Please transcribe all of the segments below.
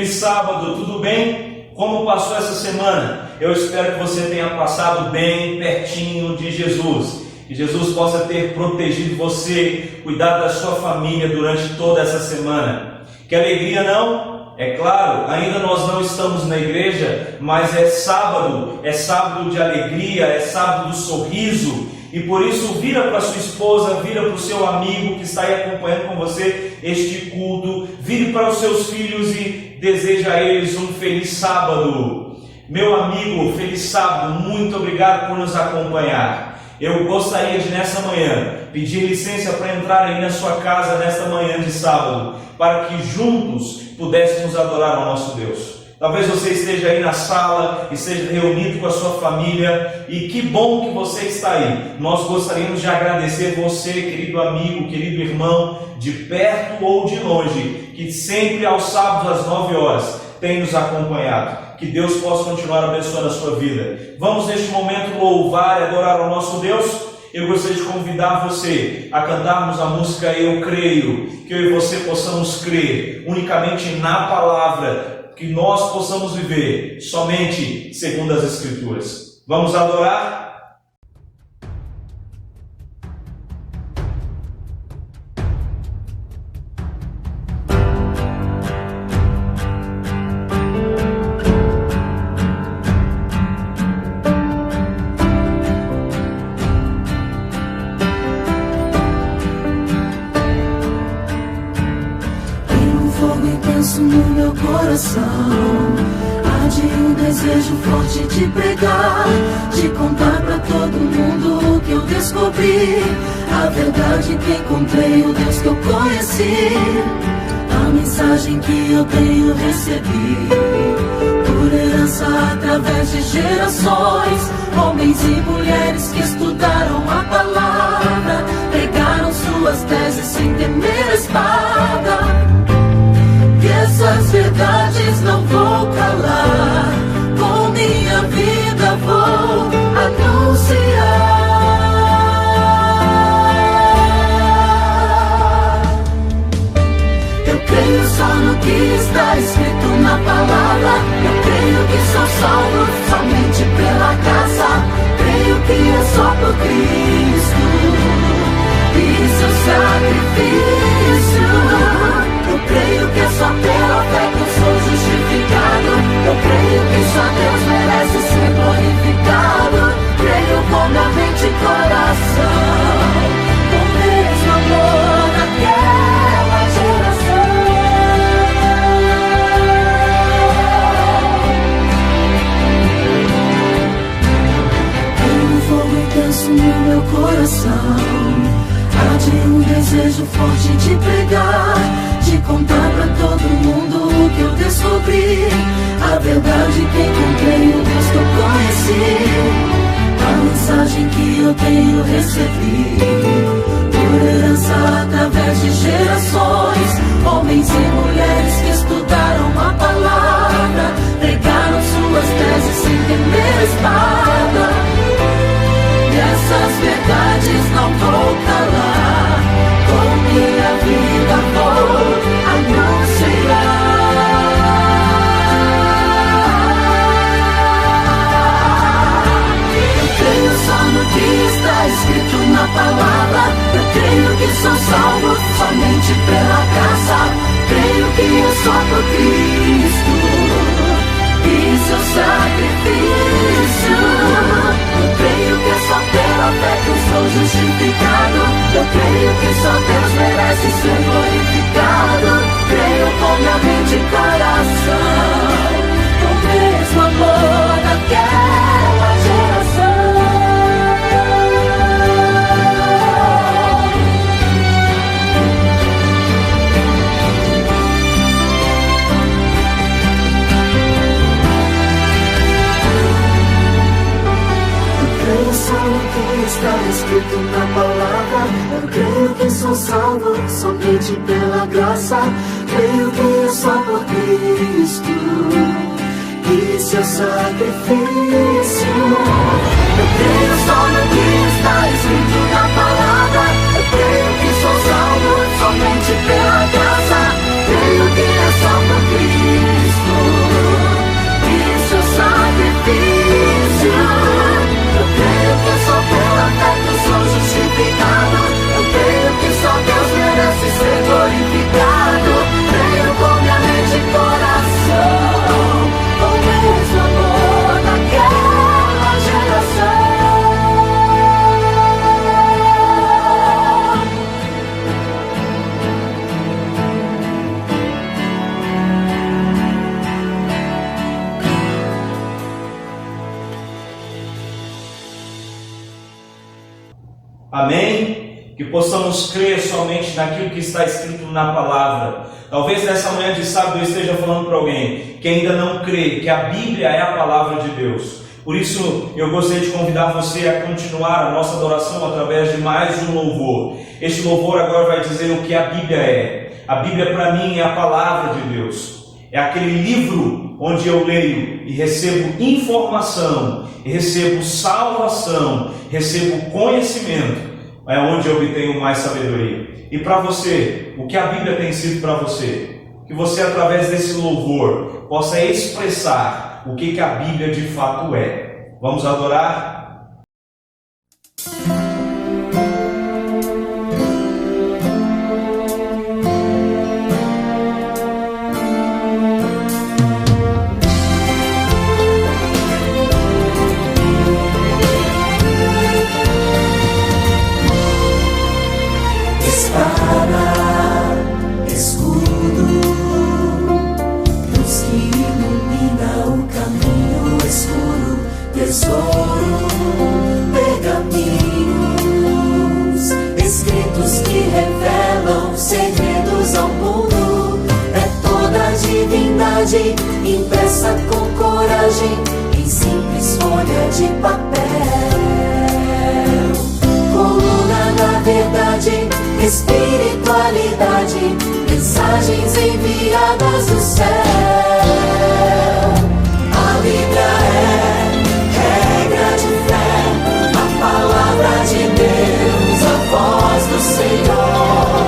feliz sábado, tudo bem? Como passou essa semana? Eu espero que você tenha passado bem pertinho de Jesus. Que Jesus possa ter protegido você, cuidado da sua família durante toda essa semana. Que alegria, não? É claro, ainda nós não estamos na igreja, mas é sábado de alegria, é sábado do sorriso. E por isso vira para sua esposa, vira para o seu amigo que está aí acompanhando com você este culto, vire para os seus filhos e deseja a eles um feliz sábado. Meu amigo, feliz sábado, muito obrigado por nos acompanhar. Eu gostaria de nessa manhã pedir licença para entrar aí na sua casa nesta manhã de sábado, para que juntos pudéssemos adorar ao nosso Deus. Talvez você esteja aí na sala, esteja reunido com a sua família, e que bom que você está aí. Nós gostaríamos de agradecer você, querido amigo, querido irmão, de perto ou de longe, que sempre aos sábados às 9 horas tem nos acompanhado. Que Deus possa continuar abençoando a sua vida. Vamos neste momento louvar e adorar ao nosso Deus. Eu gostaria de convidar você a cantarmos a música Eu Creio, que eu e você possamos crer unicamente na palavra, que nós possamos viver somente segundo as Escrituras. Vamos adorar? No meu coração arde um desejo forte de pregar, de contar pra todo mundo o que eu descobri, a verdade que encontrei, o Deus que eu conheci, a mensagem que eu tenho recebido por herança através de gerações, homens e mulheres que estudaram a palavra, pregaram suas teses sem temer a espada. E essas verdades não vou calar, com minha vida vou anunciar. Eu creio só no que está escrito na palavra, eu creio que sou salvo somente pela graça, creio que é só por Cristo e seu sacrifício. Eu creio que é só pela fé que eu sou justificado, eu creio que só Deus merece ser glorificado, creio com minha mente e coração, com o mesmo amor daquela geração. Tem um fogo intenso no meu coração, arde um desejo forte de pregar, de contar pra todo mundo o que eu descobri, a verdade que encontrei, o Deus que eu conheci, a mensagem que eu tenho recebido por herança através de gerações, homens e mulheres que estudaram a palavra, pregaram suas teses sem temer a espada. E essas verdades não vou calar, com minha vida vou anunciar. Eu creio só no que está escrito na palavra, eu creio que sou salvo somente pela graça, creio que é só por Cristo e seu sacrifício. Eu creio que é só pela fé que eu sou justificado, eu creio que só Deus merece ser glorificado, creio com minha mente e coração, com o mesmo amor daquela geração. Só o que está escrito na palavra, eu creio que sou salvo somente pela graça, creio que é só por Cristo e seu sacrifício. Eu creio só no que está escrito na palavra, eu creio que sou salvo somente pela graça, creio que é só por Cristo Amém? Que possamos crer somente naquilo que está escrito na palavra. Talvez nessa manhã de sábado eu esteja falando para alguém que ainda não crê que a Bíblia é a palavra de Deus. Por isso eu gostaria de convidar você a continuar a nossa adoração através de mais um louvor. Este louvor agora vai dizer o que a Bíblia é. A Bíblia para mim é a palavra de Deus. É aquele livro onde eu leio e recebo informação, e recebo salvação, recebo conhecimento. É onde eu obtenho mais sabedoria. E para você, o que a Bíblia tem sido para você? Que você, através desse louvor, possa expressar o que a Bíblia de fato é. Vamos adorar? Tesouro, pergaminhos, escritos que revelam segredos ao mundo. É toda a divindade impressa com coragem em simples folha de papel. Coluna da verdade, espiritualidade, mensagens enviadas do céu. A Bíblia é regra de fé, a palavra de Deus, a voz do Senhor.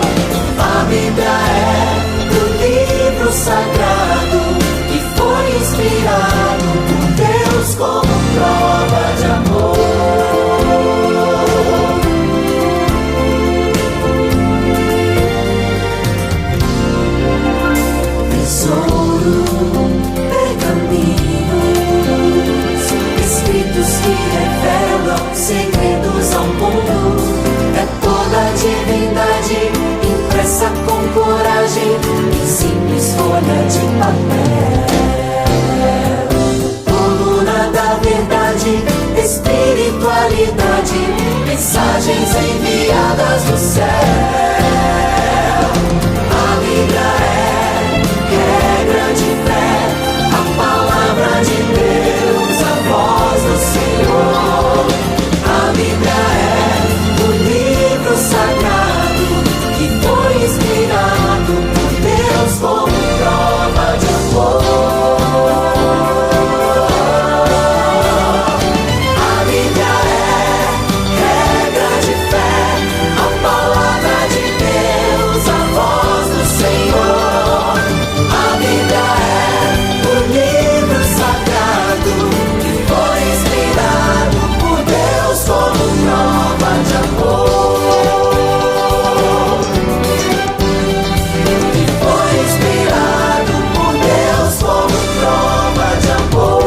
A Bíblia é o livro sagrado que foi inspirado por Deus como prova de amor. Tesouro, pergaminhos, escritos que revelam segredos ao mundo. É toda a divindade impressa com coragem em simples folha de papel. Coluna da verdade, espiritualidade, mensagens enviadas do céu. A Bíblia é regra de fé, a palavra de Deus, a voz do Senhor. A Bíblia é o livro sagrado que foi inspirado por Deus como prova de amor. A Bíblia é regra de fé, a palavra de Deus, a voz do Senhor. A Bíblia é o livro sagrado que foi inspirado por Deus como prova de amor. Que foi inspirado por Deus como prova de amor.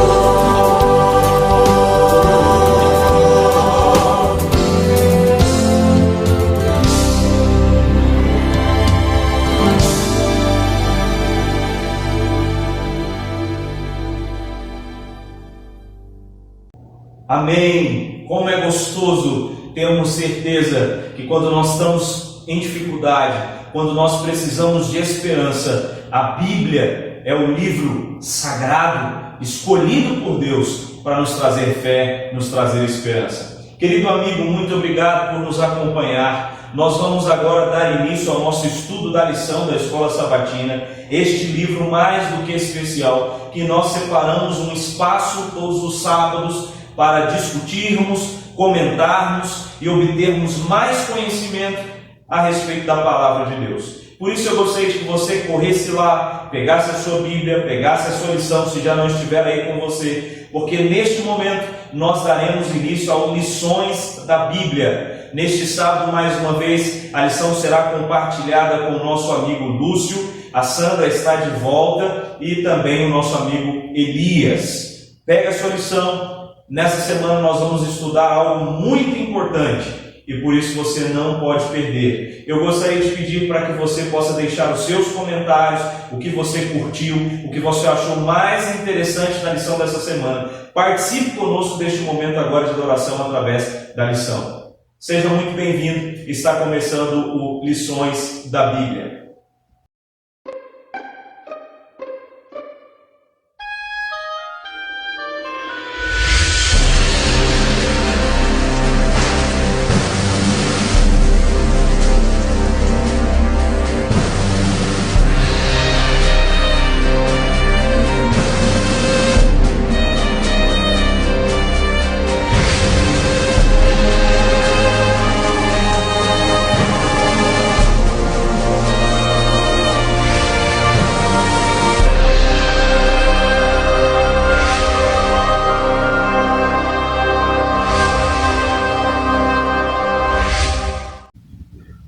Amém! Como é gostoso termos certeza que quando nós estamos em dificuldade, quando nós precisamos de esperança, a Bíblia é o livro sagrado, escolhido por Deus para nos trazer fé, nos trazer esperança. Querido amigo, muito obrigado por nos acompanhar. Nós vamos agora dar início ao nosso estudo da lição da Escola Sabatina, este livro mais do que especial, que nós separamos um espaço todos os sábados para discutirmos, comentarmos e obtermos mais conhecimento a respeito da palavra de Deus. Por isso eu gostaria que você corresse lá, pegasse a sua Bíblia, pegasse a sua lição, se já não estiver aí com você, porque neste momento nós daremos início a lições da Bíblia. Neste sábado, mais uma vez, a lição será compartilhada com o nosso amigo Lúcio, a Sandra está de volta e também o nosso amigo Elias. Pega a sua lição. Nessa semana nós vamos estudar algo muito importante e por isso você não pode perder. Eu gostaria de pedir para que você possa deixar os seus comentários, o que você curtiu, o que você achou mais interessante na lição dessa semana. Participe conosco deste momento agora de adoração através da lição. Seja muito bem-vindo. Está começando o Lições da Bíblia.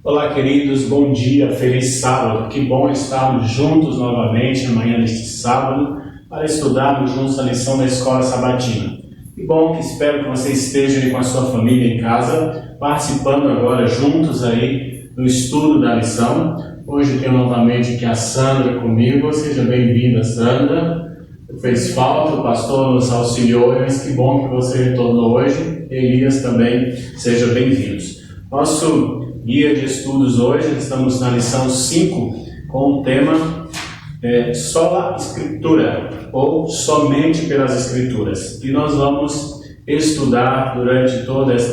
Olá, queridos, bom dia, feliz sábado. Que bom estarmos juntos novamente amanhã neste sábado para estudarmos juntos a lição da Escola Sabatina. Que bom, que espero que você esteja aí com a sua família em casa, participando agora juntos aí do estudo da lição. Hoje tenho novamente aqui a Sandra comigo. Seja bem-vinda, Sandra. Fez falta, o pastor nos auxiliou, mas que bom que você retornou hoje. Elias também, seja bem-vindos. Nosso guia de estudos hoje, estamos na lição 5 com o tema Sola Escritura, ou Somente pelas Escrituras. E nós vamos estudar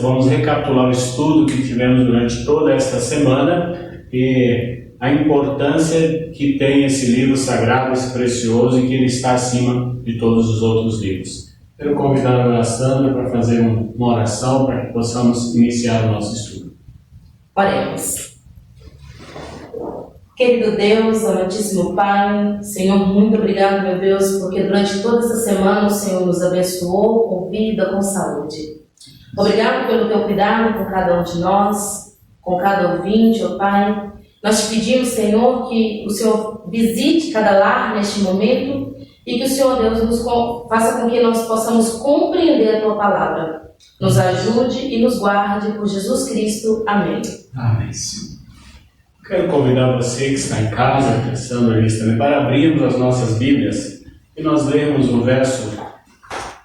vamos recapitular o estudo que tivemos durante toda esta semana e a importância que tem esse livro sagrado, esse precioso, e que ele está acima de todos os outros livros. Quero convidar a Sandra para fazer uma oração para que possamos iniciar o nosso estudo. Oremos. Querido Deus, amantíssimo Pai, Senhor, muito obrigado, meu Deus, porque durante toda essa semana o Senhor nos abençoou com vida, com saúde. Obrigado pelo teu cuidado com cada um de nós, com cada ouvinte, ó Pai. Nós te pedimos, Senhor, que o Senhor visite cada lar neste momento e que o Senhor, Deus, nos faça com que nós possamos compreender a tua palavra. Nos ajude e nos guarde por Jesus Cristo. Amém. Amém, Senhor. Quero convidar você que está em casa, que a Sandra disse também, para abrirmos as nossas Bíblias e nós lermos o verso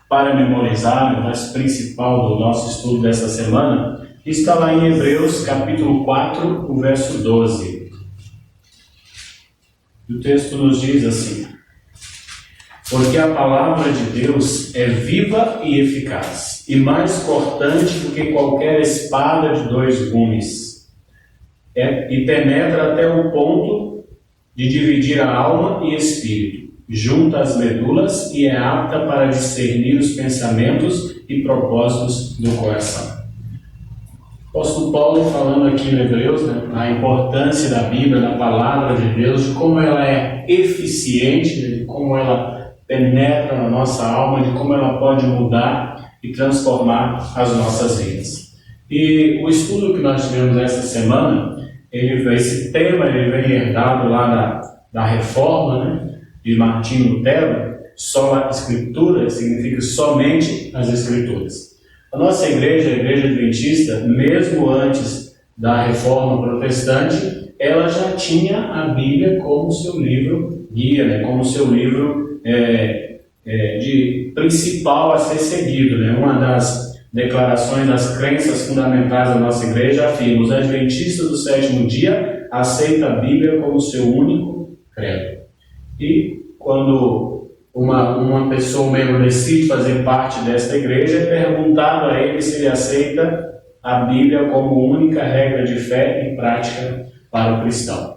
para memorizar, o verso principal do nosso estudo desta semana, que está lá em Hebreus, capítulo 4, o verso 12. O texto nos diz assim: porque a palavra de Deus é viva e eficaz, e mais cortante do que qualquer espada de dois gumes, e penetra até o ponto de dividir a alma e espírito, junta as medulas, e é apta para discernir os pensamentos e propósitos do coração. O apóstolo Paulo falando aqui em Hebreus, a importância da Bíblia, da palavra de Deus, de como ela é eficiente, de como ela penetra na nossa alma, de como ela pode mudar e transformar as nossas vidas. E o estudo que nós tivemos esta semana, esse tema ele vem herdado lá da Reforma, de Martinho Lutero. Sola Escritura significa somente as Escrituras. A nossa igreja, a Igreja Adventista, mesmo antes da Reforma Protestante, ela já tinha a Bíblia como seu livro guia, como seu livro de principal a ser seguido. Uma das declarações das crenças fundamentais da nossa igreja afirma: os adventistas do sétimo dia aceitam a Bíblia como seu único credo. E quando uma pessoa, um membro, decide fazer parte desta igreja, é perguntado a ele se ele aceita a Bíblia como única regra de fé e prática para o cristão.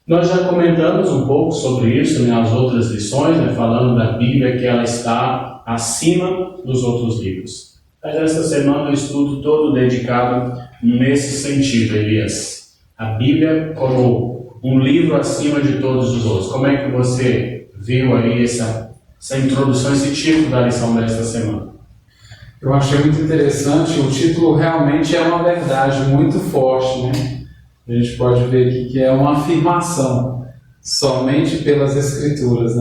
Nós já comentamos um pouco sobre isso nas outras lições, falando da Bíblia, que ela está acima dos outros livros. Mas esta semana o estudo todo dedicado nesse sentido, Elias. A Bíblia como um livro acima de todos os outros. Como é que você viu aí essa introdução, esse título da lição desta semana? Eu achei muito interessante. O título realmente é uma verdade muito forte, A gente pode ver aqui que é uma afirmação, somente pelas Escrituras,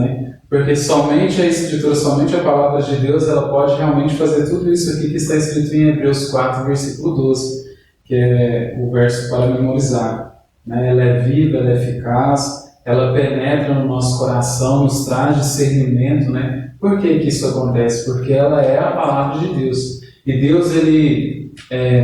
Porque somente a Escritura, somente a Palavra de Deus, ela pode realmente fazer tudo isso aqui que está escrito em Hebreus 4, versículo 12, que é o verso para memorizar. Ela é viva, ela é eficaz, ela penetra no nosso coração, nos traz discernimento, Por que isso acontece? Porque ela é a Palavra de Deus. E Deus, Ele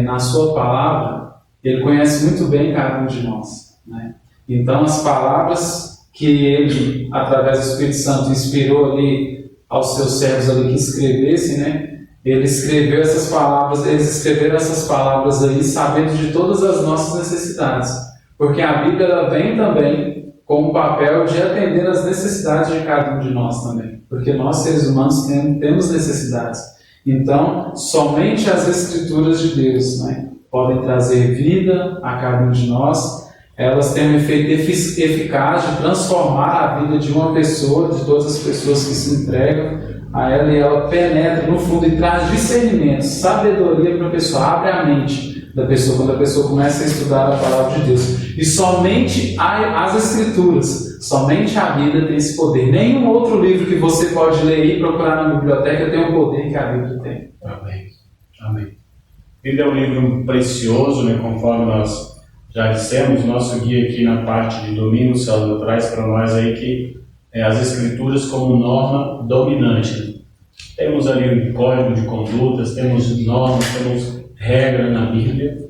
na sua palavra, Ele conhece muito bem cada um de nós, né? Então, as palavras que Ele, através do Espírito Santo, inspirou ali aos seus servos ali que escrevessem, né? Eles escreveram essas palavras aí sabendo de todas as nossas necessidades, porque a Bíblia ela vem também com o papel de atender às necessidades de cada um de nós também, porque nós seres humanos temos necessidades. Então, somente as Escrituras de Deus, né, podem trazer vida a cada um de nós. Elas têm um efeito eficaz de transformar a vida de uma pessoa, de todas as pessoas que se entregam a ela, e ela penetra no fundo e traz discernimento, sabedoria para a pessoa, abre a mente da pessoa quando a pessoa começa a estudar a palavra de Deus. E somente as Escrituras, somente a Bíblia tem esse poder. Nenhum outro livro que você pode ler e procurar na biblioteca tem o poder que a Bíblia tem. Amém. Amém. A Bíblia é um livro precioso, né, conforme nós já dissemos. Nosso guia aqui na parte de domingo, o Celso traz para nós aí que as Escrituras como norma dominante. Temos ali um código de condutas, temos normas, temos regras na Bíblia.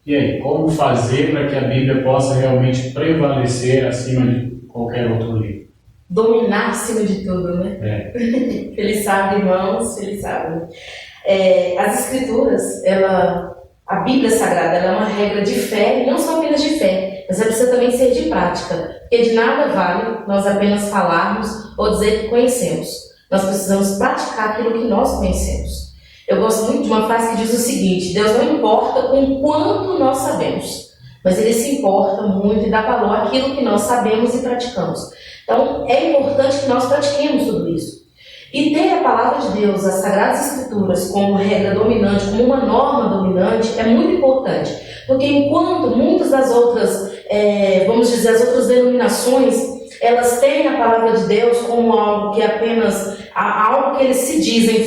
E aí, como fazer para que a Bíblia possa realmente prevalecer acima de qualquer outro livro? Dominar acima de tudo, né? Ele sabe, irmãos, ele sabe. As Escrituras, a Bíblia Sagrada, ela é uma regra de fé, e não só apenas de fé, mas ela precisa também ser de prática. Porque de nada vale nós apenas falarmos ou dizer que conhecemos. Nós precisamos praticar aquilo que nós conhecemos. Eu gosto muito de uma frase que diz o seguinte: Deus não importa com quanto nós sabemos, mas Ele se importa muito e dá valor àquilo que nós sabemos e praticamos. Então, é importante que nós pratiquemos tudo isso. E ter a palavra de Deus, as Sagradas Escrituras, como regra dominante, como uma norma dominante, é muito importante. Porque enquanto muitas das outras, vamos dizer, as outras denominações, elas têm a palavra de Deus como algo que é apenas algo que eles se dizem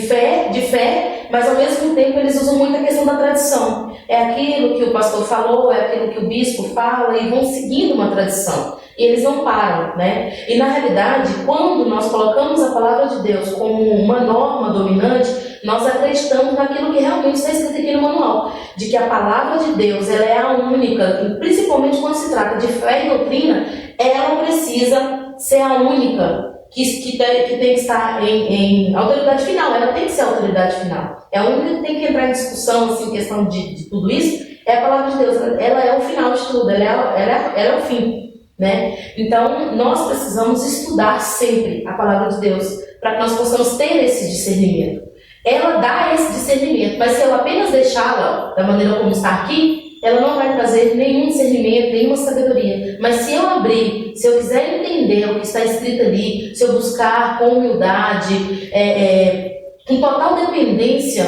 de fé, mas ao mesmo tempo eles usam muito a questão da tradição. É aquilo que o pastor falou, é aquilo que o bispo fala, e vão seguindo uma tradição. E eles não param, né? E na realidade, quando nós colocamos a palavra de Deus como uma norma dominante, nós acreditamos naquilo que realmente está escrito aqui no manual, de que a palavra de Deus ela é a única, e principalmente quando se trata de fé e doutrina, ela precisa ser a única que tem que estar em autoridade final. Ela tem que ser a autoridade final. É a única que tem que entrar em discussão, assim, questão de tudo isso, é a palavra de Deus. Ela é o final de tudo, ela é o fim. Né? Então, nós precisamos estudar sempre a palavra de Deus para que nós possamos ter esse discernimento. Ela dá esse discernimento, mas se eu apenas deixá-la da maneira como está aqui, ela não vai trazer nenhum discernimento, nenhuma sabedoria. Mas se eu abrir, se eu quiser entender o que está escrito ali, se eu buscar com humildade, com total dependência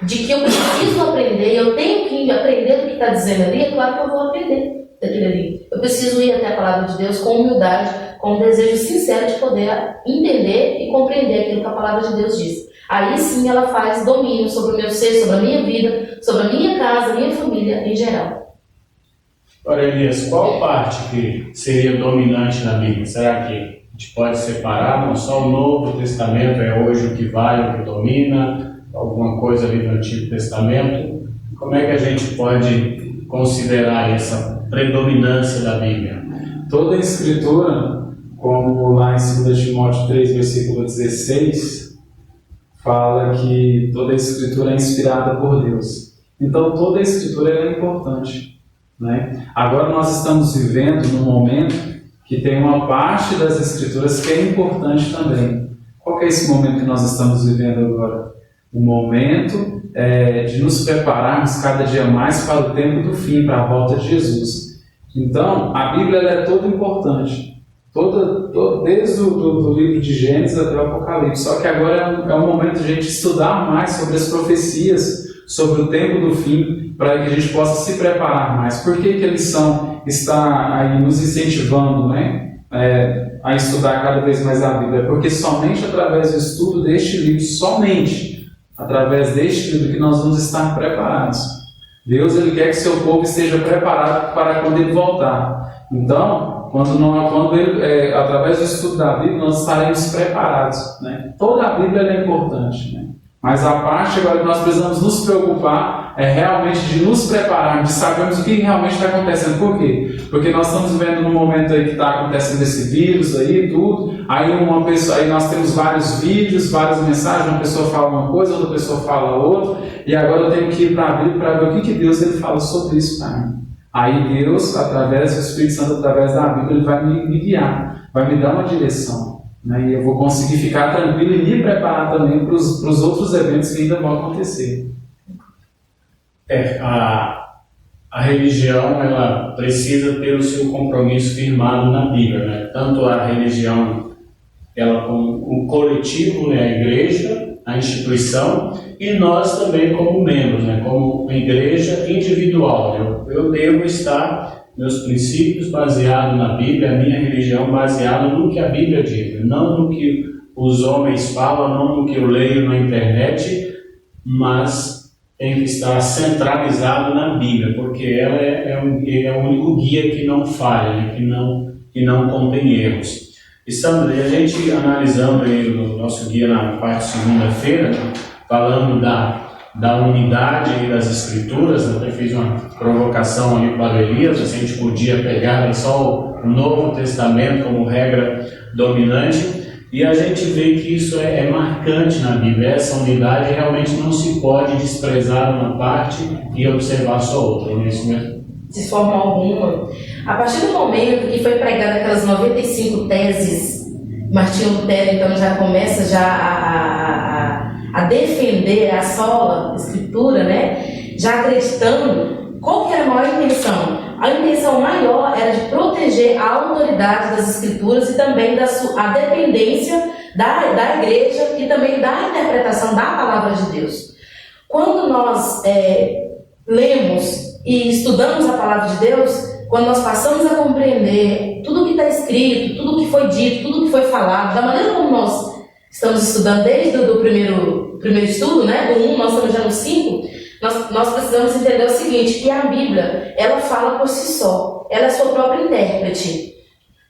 de que eu preciso aprender, eu tenho que aprender o que está dizendo ali, é claro que eu vou aprender daquilo ali. Eu preciso ir até a palavra de Deus com humildade, com um desejo sincero de poder entender e compreender aquilo que a palavra de Deus diz. Aí sim ela faz domínio sobre o meu ser, sobre a minha vida, sobre a minha casa, a minha família em geral. Ora, Elias, qual parte que seria dominante na Bíblia? Será que a gente pode separar? Não só o Novo Testamento é hoje o que vale, o que domina, alguma coisa ali do Antigo Testamento? Como é que a gente pode considerar essa predominância da Bíblia? Toda a Escritura, como lá em 2 Timóteo 3, versículo 16, fala que toda a Escritura é inspirada por Deus. Então toda a Escritura é importante, né? Agora nós estamos vivendo num momento que tem uma parte das Escrituras que é importante também. Qual que é esse momento que nós estamos vivendo agora? O momento de nos prepararmos cada dia mais para o tempo do fim, para a volta de Jesus. Então a Bíblia ela é toda importante. Desde o livro de Gênesis até o Apocalipse. Só que agora é um momento de a gente estudar mais sobre as profecias, sobre o tempo do fim, para que a gente possa se preparar mais. Por que a lição está aí nos incentivando, né, a estudar cada vez mais a Bíblia? Porque somente através do estudo deste livro, somente através deste livro que nós vamos estar preparados. Deus ele quer que seu povo esteja preparado para quando ele voltar. Então, através do estudo da Bíblia, nós estaremos preparados, né? Toda a Bíblia é importante, né? Mas a parte agora que nós precisamos nos preocupar é realmente de nos preparar, de sabermos o que realmente está acontecendo. Por quê? Porque nós estamos vivendo num momento aí que está acontecendo esse vírus aí, tudo. Aí nós temos vários vídeos, várias mensagens, uma pessoa fala uma coisa, outra pessoa fala outra, e agora eu tenho que ir para a Bíblia para ver o que Deus ele fala sobre isso para mim. Aí Deus, através do Espírito Santo, através da Bíblia, ele vai me guiar, vai me dar uma direção. Né? E eu vou conseguir ficar tranquilo e me preparar também para os outros eventos que ainda vão acontecer. A religião ela precisa ter o seu compromisso firmado na Bíblia, né? Tanto a religião, ela como o coletivo, né? A igreja, a instituição, e nós também como membros, né? Como igreja individual. Né? Eu devo estar, meus princípios baseados na Bíblia, a minha religião baseada no que a Bíblia diz, não no que os homens falam, não no que eu leio na internet, mas tem que estar centralizado na Bíblia, porque ela é o único guia que não falha, né? que não contém erros. E Sandra, a gente analisando aí no nosso guia na parte de segunda-feira, falando da unidade aí das Escrituras, até fiz uma provocação ali para Elias, se a gente podia pegar só o Novo Testamento como regra dominante, e a gente vê que isso é marcante na Bíblia. Essa unidade realmente não se pode desprezar uma parte e observar só outra, não é isso mesmo? De forma alguma. A partir do momento que foi pregada aquelas 95 teses, Martinho Lutero então já começa a defender a sola Escritura, né? Já acreditando, qual que era a maior intenção? A intenção maior era de proteger a autoridade das Escrituras e também a dependência da igreja e também da interpretação da palavra de Deus. Quando nós lemos e estudamos a palavra de Deus, quando nós passamos a compreender tudo o que está escrito, tudo o que foi dito, tudo o que foi falado, da maneira como nós estamos estudando desde o primeiro estudo, né, do 1, nós estamos já no 5, nós precisamos entender o seguinte, que a Bíblia, ela fala por si só, ela é sua própria intérprete.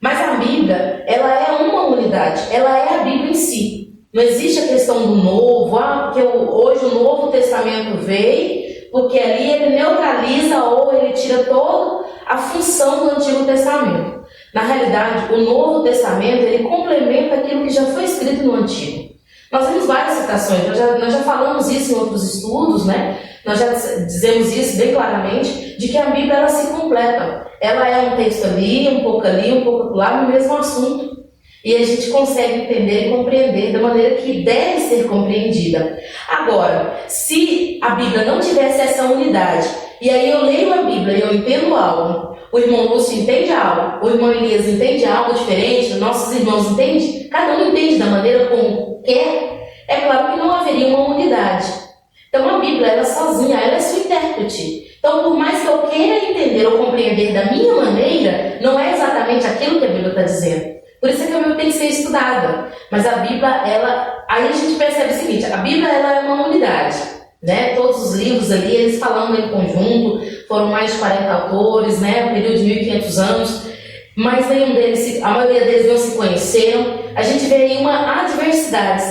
Mas a Bíblia, ela é uma unidade, ela é a Bíblia em si. Não existe a questão do novo, porque hoje o Novo Testamento veio, porque ali ele neutraliza ou ele tira toda a função do Antigo Testamento. Na realidade, o Novo Testamento, ele complementa aquilo que já foi escrito no Antigo. Nós temos várias citações, nós já falamos isso em outros estudos, né? Nós já dizemos isso bem claramente, de que a Bíblia ela se completa. Ela é um texto ali, um pouco lá, no mesmo assunto. E a gente consegue entender e compreender da maneira que deve ser compreendida. Agora, se a Bíblia não tivesse essa unidade, e aí eu leio a Bíblia e eu entendo algo, o irmão Lúcio entende algo, o irmão Elias entende algo diferente, nossos irmãos entendem, cada um entende da maneira como quer, é claro que não haveria uma unidade. Então a Bíblia, ela sozinha, ela é sua intérprete. Então, por mais que eu queira entender ou compreender da minha maneira, não é exatamente aquilo que a Bíblia está dizendo. Por isso é que a Bíblia tem que ser estudada. Mas a Bíblia, aí a gente percebe o seguinte, a Bíblia ela é uma unidade. Né? Todos os livros ali, eles falando em conjunto, foram mais de 40 autores, né? Um período de 1500 anos, mas nenhum deles, a maioria deles não se conheceram. A gente vê aí uma adversidade.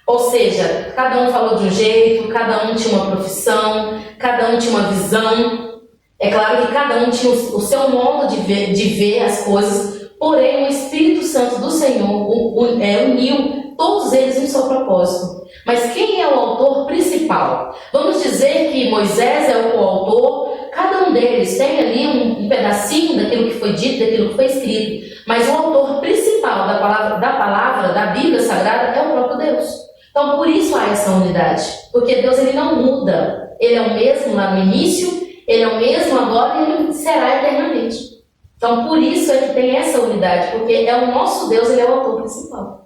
Ou seja, cada um falou de um jeito, cada um tinha uma profissão, cada um tinha uma visão. É claro que cada um tinha o seu modo de ver as coisas, porém o Espírito Santo do Senhor uniu todos eles em seu propósito. Mas quem é o autor principal? Vamos dizer que Moisés é o coautor, cada um deles tem ali um pedacinho daquilo que foi dito, daquilo que foi escrito, mas o autor principal da palavra, da Bíblia Sagrada é o próprio Deus. Então, por isso há essa unidade, porque Deus ele não muda, ele é o mesmo lá no início, ele é o mesmo agora e ele será eternamente. Então, por isso é que tem essa unidade, porque é o nosso Deus, ele é o autor principal.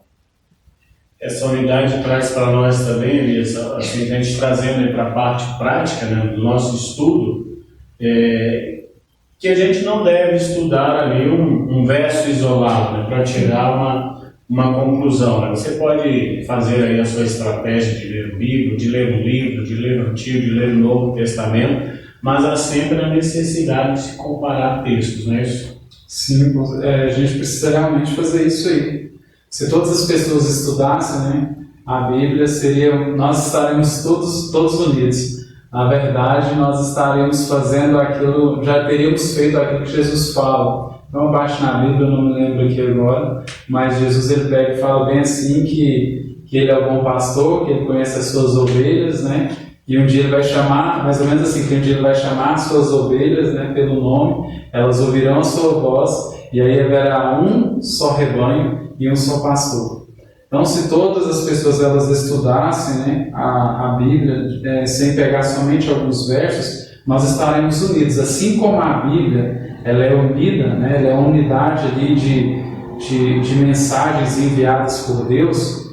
Essa unidade traz para nós também, Elias, assim, a gente trazendo para a parte prática, né, do nosso estudo, que a gente não deve estudar ali um verso isolado, né, para tirar uma conclusão. Né? Você pode fazer aí a sua estratégia de ler o Bíblia, de ler o livro, de ler o Antigo, de ler o Novo Testamento, mas há sempre a necessidade de se comparar textos, não é isso? Sim, a gente precisa realmente fazer isso aí. Se todas as pessoas estudassem, né, a Bíblia seria, nós estaremos todos unidos. Na verdade, nós estaremos fazendo aquilo, já teríamos feito aquilo que Jesus fala. Então, abaixo na Bíblia, eu não me lembro aqui agora, mas Jesus ele pega e fala bem assim que ele é o bom pastor, que ele conhece as suas ovelhas, né? E um dia ele vai chamar, mais ou menos assim, que um dia ele vai chamar as suas ovelhas, né, pelo nome, elas ouvirão a sua voz, e aí haverá um só rebanho e um só pastor. Então, se todas as pessoas elas estudassem, né, a Bíblia, sem pegar somente alguns versos, nós estaremos unidos. Assim como a Bíblia ela é unida, né, ela é uma unidade ali de mensagens enviadas por Deus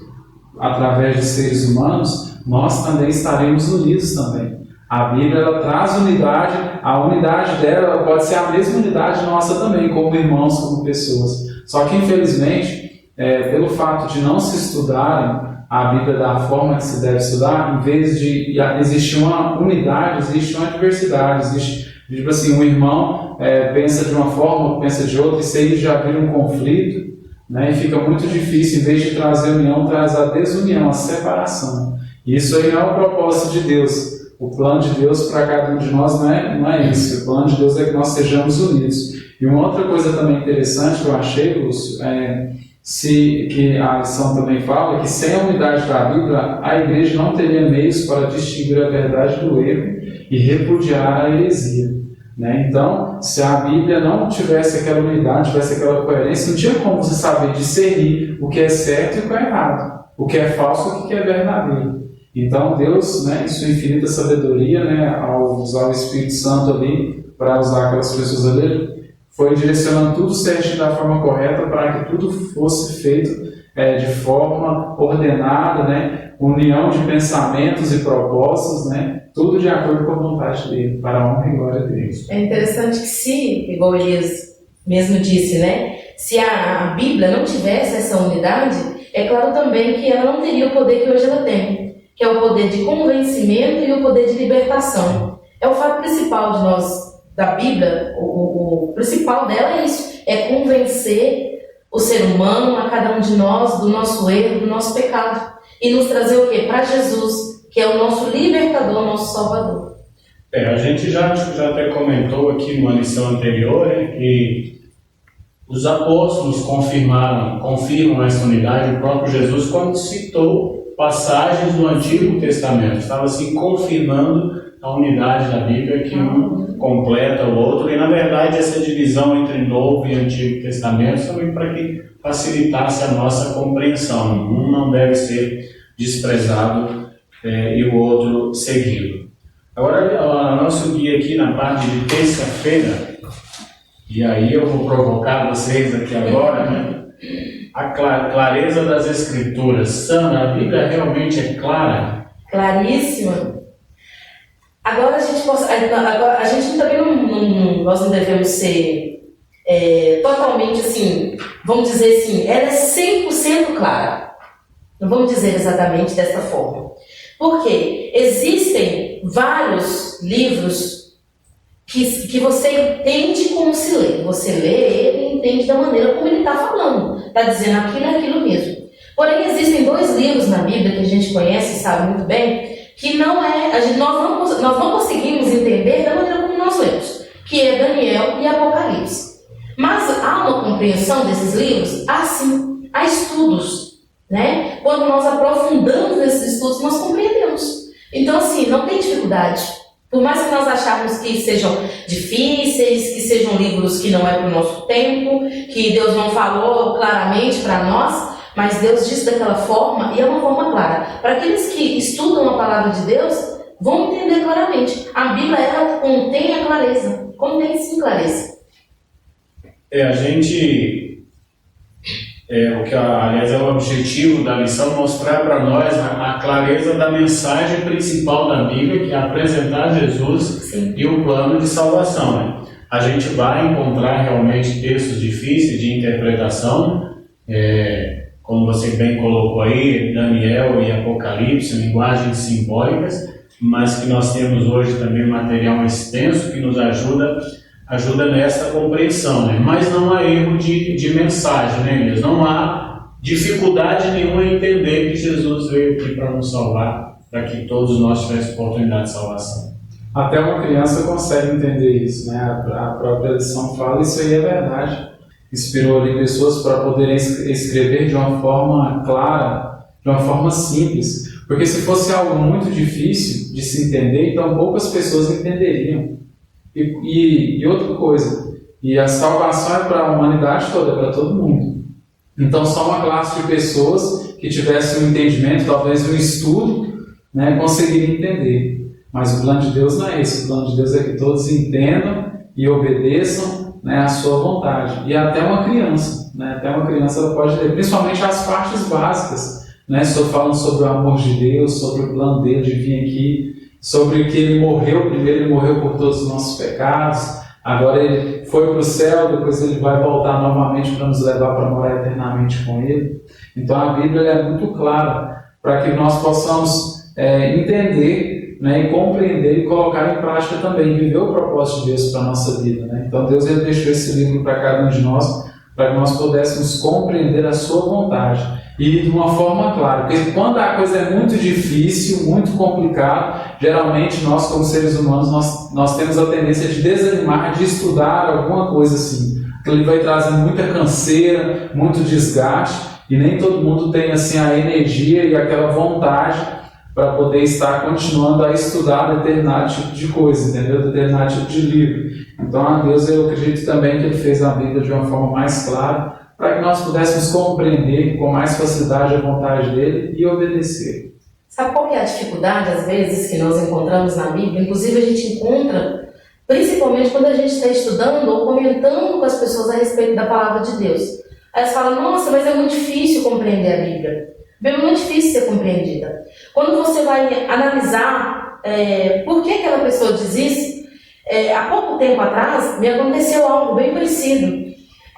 através de seres humanos, nós também estaremos unidos também. A Bíblia ela traz unidade, a unidade dela ela pode ser a mesma unidade nossa também, como irmãos, como pessoas. Só que infelizmente, pelo fato de não se estudarem a Bíblia da forma que se deve estudar, em vez de existir uma unidade, existe uma diversidade, existe, tipo assim, um irmão pensa de uma forma, pensa de outra, e isso aí já vira um conflito, né, e fica muito difícil, em vez de trazer união, traz a desunião, a separação. E isso aí não é o propósito de Deus. O plano de Deus para cada um de nós não é isso. O plano de Deus é que nós sejamos unidos. E uma outra coisa também interessante que eu achei, Lúcio, que a lição também fala, que sem a unidade da Bíblia, a igreja não teria meios para distinguir a verdade do erro e repudiar a heresia. Né? Então, se a Bíblia não tivesse aquela unidade, tivesse aquela coerência, não tinha como você saber discernir o que é certo e o que é errado, o que é falso e o que é verdadeiro. Então, Deus, né, em sua infinita sabedoria, né, ao usar o Espírito Santo ali, para usar aquelas pessoas ali, foi direcionando tudo certinho da forma correta para que tudo fosse feito de forma ordenada, né, união de pensamentos e propostas, né, tudo de acordo com a vontade dele, para a honra e glória dele. É interessante que se, igual Elias mesmo disse, né, se a Bíblia não tivesse essa unidade, é claro também que ela não teria o poder que hoje ela tem, que é o poder de convencimento e o poder de libertação. É o fato principal de nós, da Bíblia, o principal dela é isso, é convencer o ser humano, a cada um de nós, do nosso erro, do nosso pecado, e nos trazer o quê? Para Jesus, que é o nosso libertador, nosso salvador. A gente já até comentou aqui numa lição anterior, que os apóstolos confirmam essa unidade, o próprio Jesus, quando citou passagens do Antigo Testamento, estava assim confirmando a unidade da Bíblia, que um completa o outro, e na verdade essa divisão entre Novo e Antigo Testamento também para que facilitasse a nossa compreensão. Um não deve ser desprezado e o outro seguido. Agora, o nosso guia aqui na parte de terça-feira, e aí eu vou provocar vocês aqui agora, né? A clareza das Escrituras. Sandra, a Bíblia realmente é clara? Claríssima. Agora a gente também nós não devemos ser totalmente assim, vamos dizer assim, ela é 100% clara. Não vamos dizer exatamente dessa forma. Porque existem vários livros que você entende como se lê. Você lê ele e entende da maneira como ele está falando. Está dizendo aquilo é aquilo mesmo. Porém, existem dois livros na Bíblia que a gente conhece e sabe muito bem, que nós não conseguimos entender da maneira como nós lemos, que é Daniel e Apocalipse. Mas há uma compreensão desses livros? Sim, há estudos, né? Quando nós aprofundamos nesses estudos, nós compreendemos. Então, assim, não tem dificuldade. Por mais que nós acharmos que sejam difíceis, que sejam livros que não é para o nosso tempo, que Deus não falou claramente para nós, mas Deus disse daquela forma, e é uma forma clara. Para aqueles que estudam a palavra de Deus, vão entender claramente. A Bíblia, ela contém a clareza. Contém sim clareza. Aliás, é o objetivo da lição, mostrar para nós a clareza da mensagem principal da Bíblia, que é apresentar Jesus Sim. E o plano de salvação. Né? A gente vai encontrar realmente textos difíceis de interpretação, como você bem colocou aí, Daniel e Apocalipse, linguagens simbólicas, mas que nós temos hoje também material extenso que nos ajuda nessa compreensão, né? Mas não há erro de mensagem, né, Elias? Não há dificuldade nenhuma em entender que Jesus veio aqui para nos salvar, para que todos nós tivéssemos oportunidade de salvação. Até uma criança consegue entender isso, né? A própria lição fala, isso aí é verdade. Inspirou ali pessoas para poderem escrever de uma forma clara, de uma forma simples. Porque se fosse algo muito difícil de se entender, então poucas pessoas entenderiam. E outra coisa, e a salvação é para a humanidade toda, é para todo mundo. Então só uma classe de pessoas que tivessem um entendimento, talvez um estudo, né, conseguiria entender. Mas o plano de Deus não é esse. O plano de Deus é que todos entendam e obedeçam, né, a sua vontade. E até uma criança, né, até uma criança ela pode ler, principalmente as partes básicas, né, estou falando sobre o amor de Deus, sobre o plano dele de vir aqui, sobre que ele morreu, primeiro ele morreu por todos os nossos pecados, agora ele foi para o céu, depois ele vai voltar novamente para nos levar para morar eternamente com ele. Então a Bíblia é muito clara para que nós possamos entender, né, e compreender e colocar em prática também, viver o propósito de Deus para a nossa vida, né? Então Deus ele deixou esse livro para cada um de nós, para que nós pudéssemos compreender a sua vontade e de uma forma clara, porque quando a coisa é muito difícil, muito complicada, geralmente nós como seres humanos nós temos a tendência de desanimar, de estudar alguma coisa assim, ele vai trazer muita canseira, muito desgaste, e nem todo mundo tem assim a energia e aquela vontade para poder estar continuando a estudar determinado tipo de coisa, entendeu? Determinado tipo de livro. Então a Deus eu acredito também que Ele fez a Bíblia de uma forma mais clara, para que nós pudéssemos compreender com mais facilidade a vontade dele e obedecer. Sabe qual que é a dificuldade, às vezes, que nós encontramos na Bíblia? Inclusive, a gente encontra, principalmente quando a gente está estudando ou comentando com as pessoas a respeito da palavra de Deus. Aí elas falam, nossa, mas é muito difícil compreender a Bíblia. A Bíblia é muito difícil ser compreendida. Quando você vai analisar por que aquela pessoa diz isso, há pouco tempo atrás, me aconteceu algo bem parecido.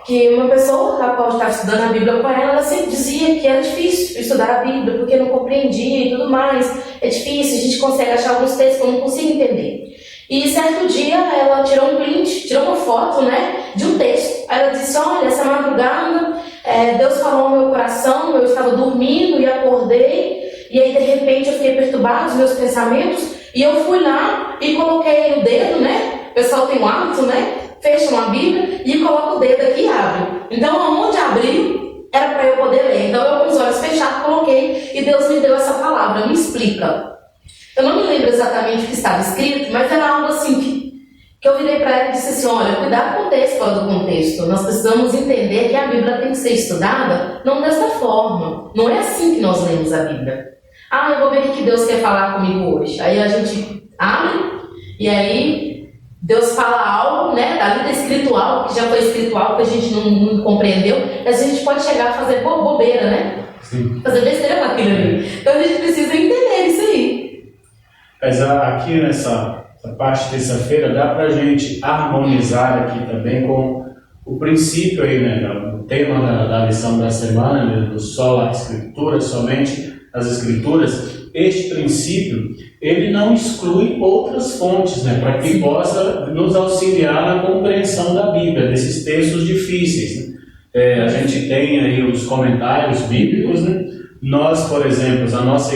Que uma pessoa a qual estava estudando a Bíblia com ela sempre dizia que era difícil estudar a Bíblia, porque não compreendia e tudo mais. É difícil, a gente consegue achar alguns textos que eu não consigo entender. E certo dia ela tirou um print, tirou uma foto, né, de um texto. Aí ela disse, olha, essa madrugada Deus falou no meu coração, eu estava dormindo e acordei, e aí de repente eu fiquei perturbado os meus pensamentos, e eu fui lá e coloquei o dedo, né, o pessoal tem um hábito, né, fecha uma Bíblia e coloca o dedo aqui e abre. Então, onde abriu, era para eu poder ler. Então, eu com os olhos fechados coloquei e Deus me deu essa palavra, me explica. Eu não me lembro exatamente o que estava escrito, mas era algo assim que eu virei para ela e disse assim, olha, cuidado com o texto fora do contexto. Nós precisamos entender que a Bíblia tem que ser estudada não dessa forma. Não é assim que nós lemos a Bíblia. Ah, eu vou ver o que Deus quer falar comigo hoje. Aí a gente abre e aí Deus fala algo, né, da vida espiritual, que já foi espiritual, que a gente não compreendeu, mas a gente pode chegar a fazer bobeira, né? Sim. Fazer besteira naquilo ali. Então a gente precisa entender isso aí. Mas aqui nessa parte de terça-feira dá para a gente harmonizar aqui também com o princípio aí, né, o tema da lição da semana, né, do sola escritura, somente as escrituras. Este princípio, ele não exclui outras fontes, né, para que possa nos auxiliar na compreensão da Bíblia, desses textos difíceis, né? A gente tem aí os comentários bíblicos, né? Nós, por exemplo, a nossa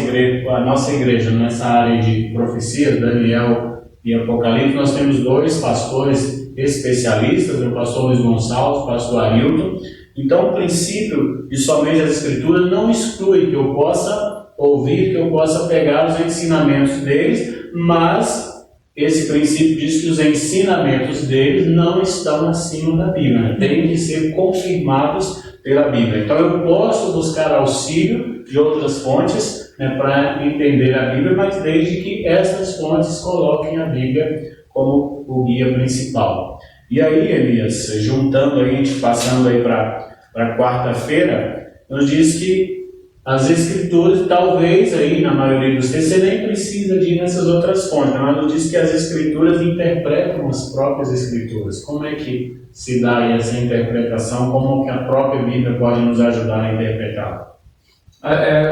igreja nessa área de profecia, Daniel e Apocalipse, nós temos 2 pastores especialistas, o pastor Luiz Gonçalves, o pastor Arilton. Então, o princípio de somente as escrituras não exclui que eu possa ouvir, que eu possa pegar os ensinamentos deles, mas esse princípio diz que os ensinamentos deles não estão acima da Bíblia, né? Têm que ser confirmados pela Bíblia. Então eu posso buscar auxílio de outras fontes, né, para entender a Bíblia, mas desde que essas fontes coloquem a Bíblia como o guia principal. E aí, Elias, juntando aí, a gente passando aí para quarta-feira, nos diz que as escrituras, talvez aí na maioria dos textos, você nem precisa de ir nessas outras fontes, mas nos diz que as escrituras interpretam as próprias escrituras. Como é que se dá aí essa interpretação? Como que a própria Bíblia pode nos ajudar a interpretar?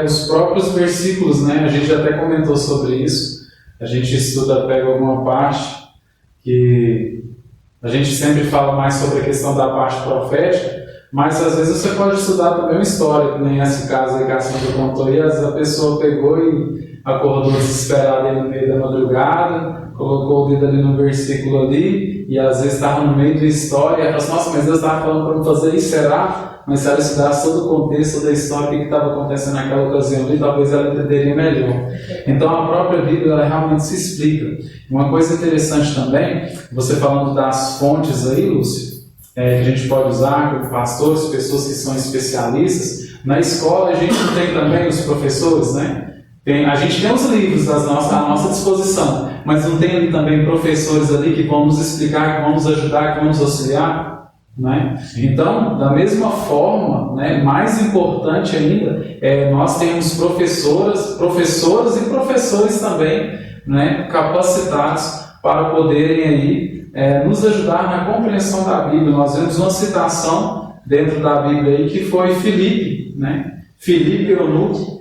Os próprios versículos, né? A gente até comentou sobre isso. A gente estuda, pega alguma parte que a gente sempre fala mais sobre a questão da parte profética, Mas às vezes você pode estudar também uma história, que nem esse caso aí que a Sandra contou, e às vezes a pessoa pegou e acordou desesperada aí no meio da madrugada, colocou o dedo ali no versículo ali, e às vezes estava no meio da história, e ela falou assim, nossa, mas Deus estava falando para me fazer isso, será? Mas se ela estudasse todo o contexto da história, o que estava acontecendo naquela ocasião ali, talvez ela entenderia melhor. Então a própria Bíblia, ela realmente se explica. Uma coisa interessante também, você falando das fontes aí, Lúcio, que a gente pode usar como pastores, pessoas que são especialistas. Na escola a gente não tem também os professores, né? A gente tem os livros à nossa disposição, mas não tem ali também professores ali que vão nos explicar, que vão nos ajudar, que vão nos auxiliar, né? Então, da mesma forma, né, mais importante ainda, nós temos professoras e professores também, né, capacitados para poderem aí nos ajudar na compreensão da Bíblia. Nós vemos uma citação dentro da Bíblia aí que foi Filipe, né? Filipe Eunuco.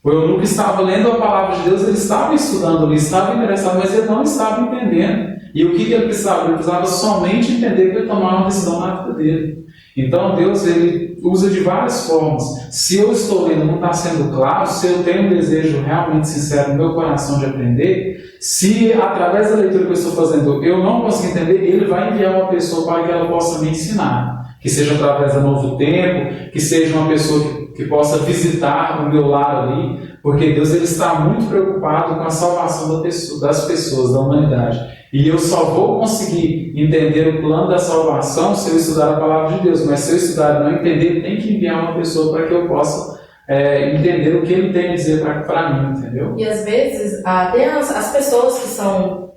O eunuco estava lendo a palavra de Deus, ele estava estudando ali, estava interessado, mas ele não estava entendendo. E o que ele precisava? Ele precisava somente entender para ele tomar uma decisão na vida dele. Então Deus, ele usa de várias formas. Se eu estou lendo, não está sendo claro, se eu tenho um desejo realmente sincero no meu coração de aprender, se através da leitura que eu estou fazendo eu não consigo entender, ele vai enviar uma pessoa para que ela possa me ensinar. Que seja através da Novo Tempo, que seja uma pessoa que possa visitar o meu lar ali, porque Deus, ele está muito preocupado com a salvação das pessoas, da humanidade. E eu só vou conseguir entender o plano da salvação se eu estudar a palavra de Deus. Mas se eu estudar e não entender, tem que enviar uma pessoa para que eu possa entender o que ele tem a dizer para mim, entendeu? E às vezes, até as pessoas que são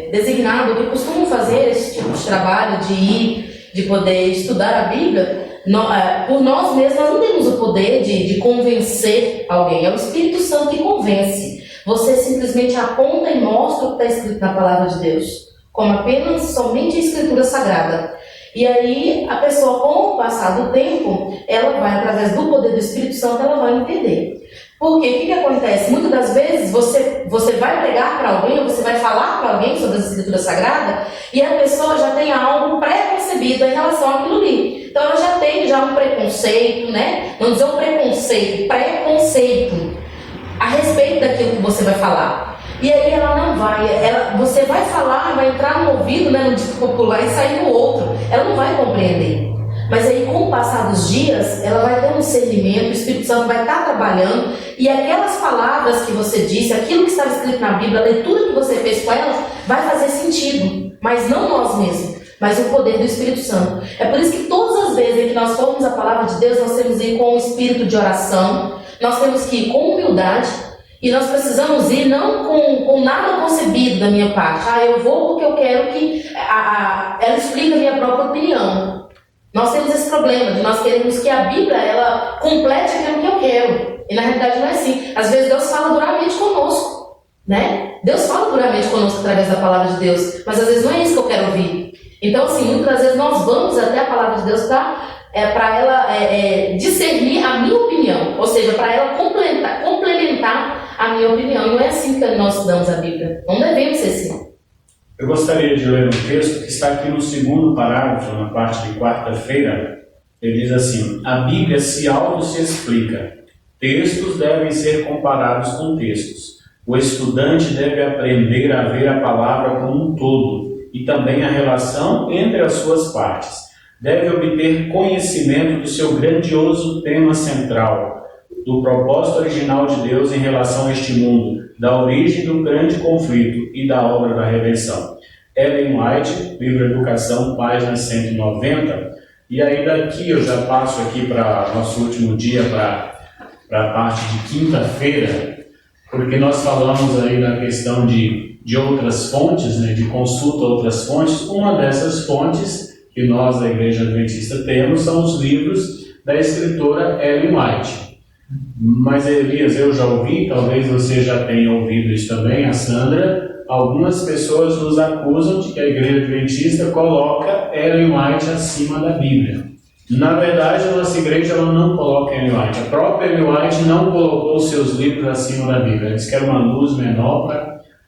designadas, que costumam fazer esse tipo de trabalho de poder estudar a Bíblia, por nós mesmos nós não temos o poder de convencer alguém. É o Espírito Santo que convence. Você simplesmente aponta e mostra o que está escrito na palavra de Deus, como apenas somente a Escritura Sagrada. E aí a pessoa, com o passar do tempo, ela vai, através do poder do Espírito Santo, ela vai entender. Porque o que acontece? Muitas das vezes você vai pregar para alguém, ou você vai falar para alguém sobre a Escritura Sagrada, e a pessoa já tem algo pré-concebido em relação àquilo ali. Então ela já tem um preconceito, né? Vamos dizer um preconceito a respeito daquilo que você vai falar. E aí ela não vai, você vai falar, vai entrar no ouvido, né, no dito popular, e sair no outro. Ela não vai compreender. Mas aí, com o passar dos dias, ela vai ter um discernimento, o Espírito Santo vai estar trabalhando, e aquelas palavras que você disse, aquilo que estava escrito na Bíblia, a leitura que você fez com elas, vai fazer sentido. Mas não nós mesmos, mas o poder do Espírito Santo. É por isso que todas as vezes em que nós formos a palavra de Deus, nós temos que ir com o espírito de oração, nós temos que ir com humildade, e nós precisamos ir não com nada concebido da minha parte. Eu vou porque eu quero que ela explique a minha própria opinião. Nós temos esse problema de nós queremos que a Bíblia ela complete aquilo que eu quero. E na realidade não é assim. Às vezes Deus fala duramente conosco, né? Deus fala duramente conosco através da palavra de Deus, mas às vezes não é isso que eu quero ouvir. Então, assim, muitas das vezes nós vamos até a palavra de Deus para ela discernir a minha opinião, ou seja, para ela complementar a minha opinião. E não é assim que nós estudamos a Bíblia. Não devemos ser assim. Eu gostaria de ler um texto que está aqui no segundo parágrafo, na parte de quarta-feira. Ele diz assim: a Bíblia se explica. Textos devem ser comparados com textos. O estudante deve aprender a ver a palavra como um todo e também a relação entre as suas partes. Deve obter conhecimento do seu grandioso tema central, do propósito original de Deus em relação a este mundo, da origem do grande conflito e da obra da redenção. Ellen White, livro Educação, página 190. E aí daqui eu já passo aqui para nosso último dia, para a parte de quinta-feira, porque nós falamos aí da questão de outras fontes, né, de consulta a outras fontes. Uma dessas fontes que nós da Igreja Adventista temos são os livros da escritora Ellen White. Mas Elias, eu já ouvi, talvez você já tenha ouvido isso também, a Sandra, algumas pessoas nos acusam de que a Igreja Adventista coloca Ellen White acima da Bíblia. Na verdade, a nossa igreja ela não coloca Ellen White. A própria Ellen White não colocou seus livros acima da Bíblia. Ela disse que era uma luz menor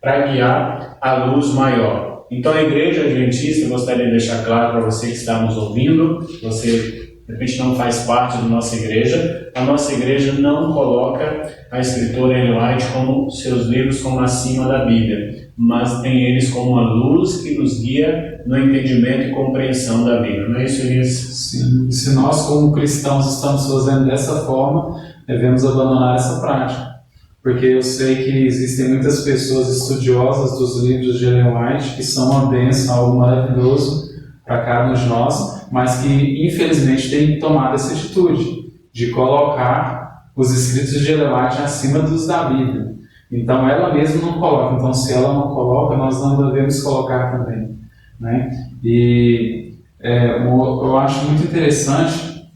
para guiar a luz maior. Então, a Igreja Adventista, gostaria de deixar claro para você que está nos ouvindo, você de repente não faz parte da nossa igreja, a nossa igreja não coloca a escritora Ellen White como seus livros como acima da Bíblia, mas tem eles como uma luz que nos guia no entendimento e compreensão da Bíblia. Não é isso, Elias? Sim. Se nós, como cristãos, estamos fazendo dessa forma, devemos abandonar essa prática. Porque eu sei que existem muitas pessoas estudiosas dos livros de Ellen White que são uma bênção, algo maravilhoso para cada um de nós, mas que infelizmente têm tomado essa atitude de colocar os escritos de Ellen White acima dos da Bíblia. Então ela mesma não coloca, então se ela não coloca, nós não devemos colocar também, né? E eu acho muito interessante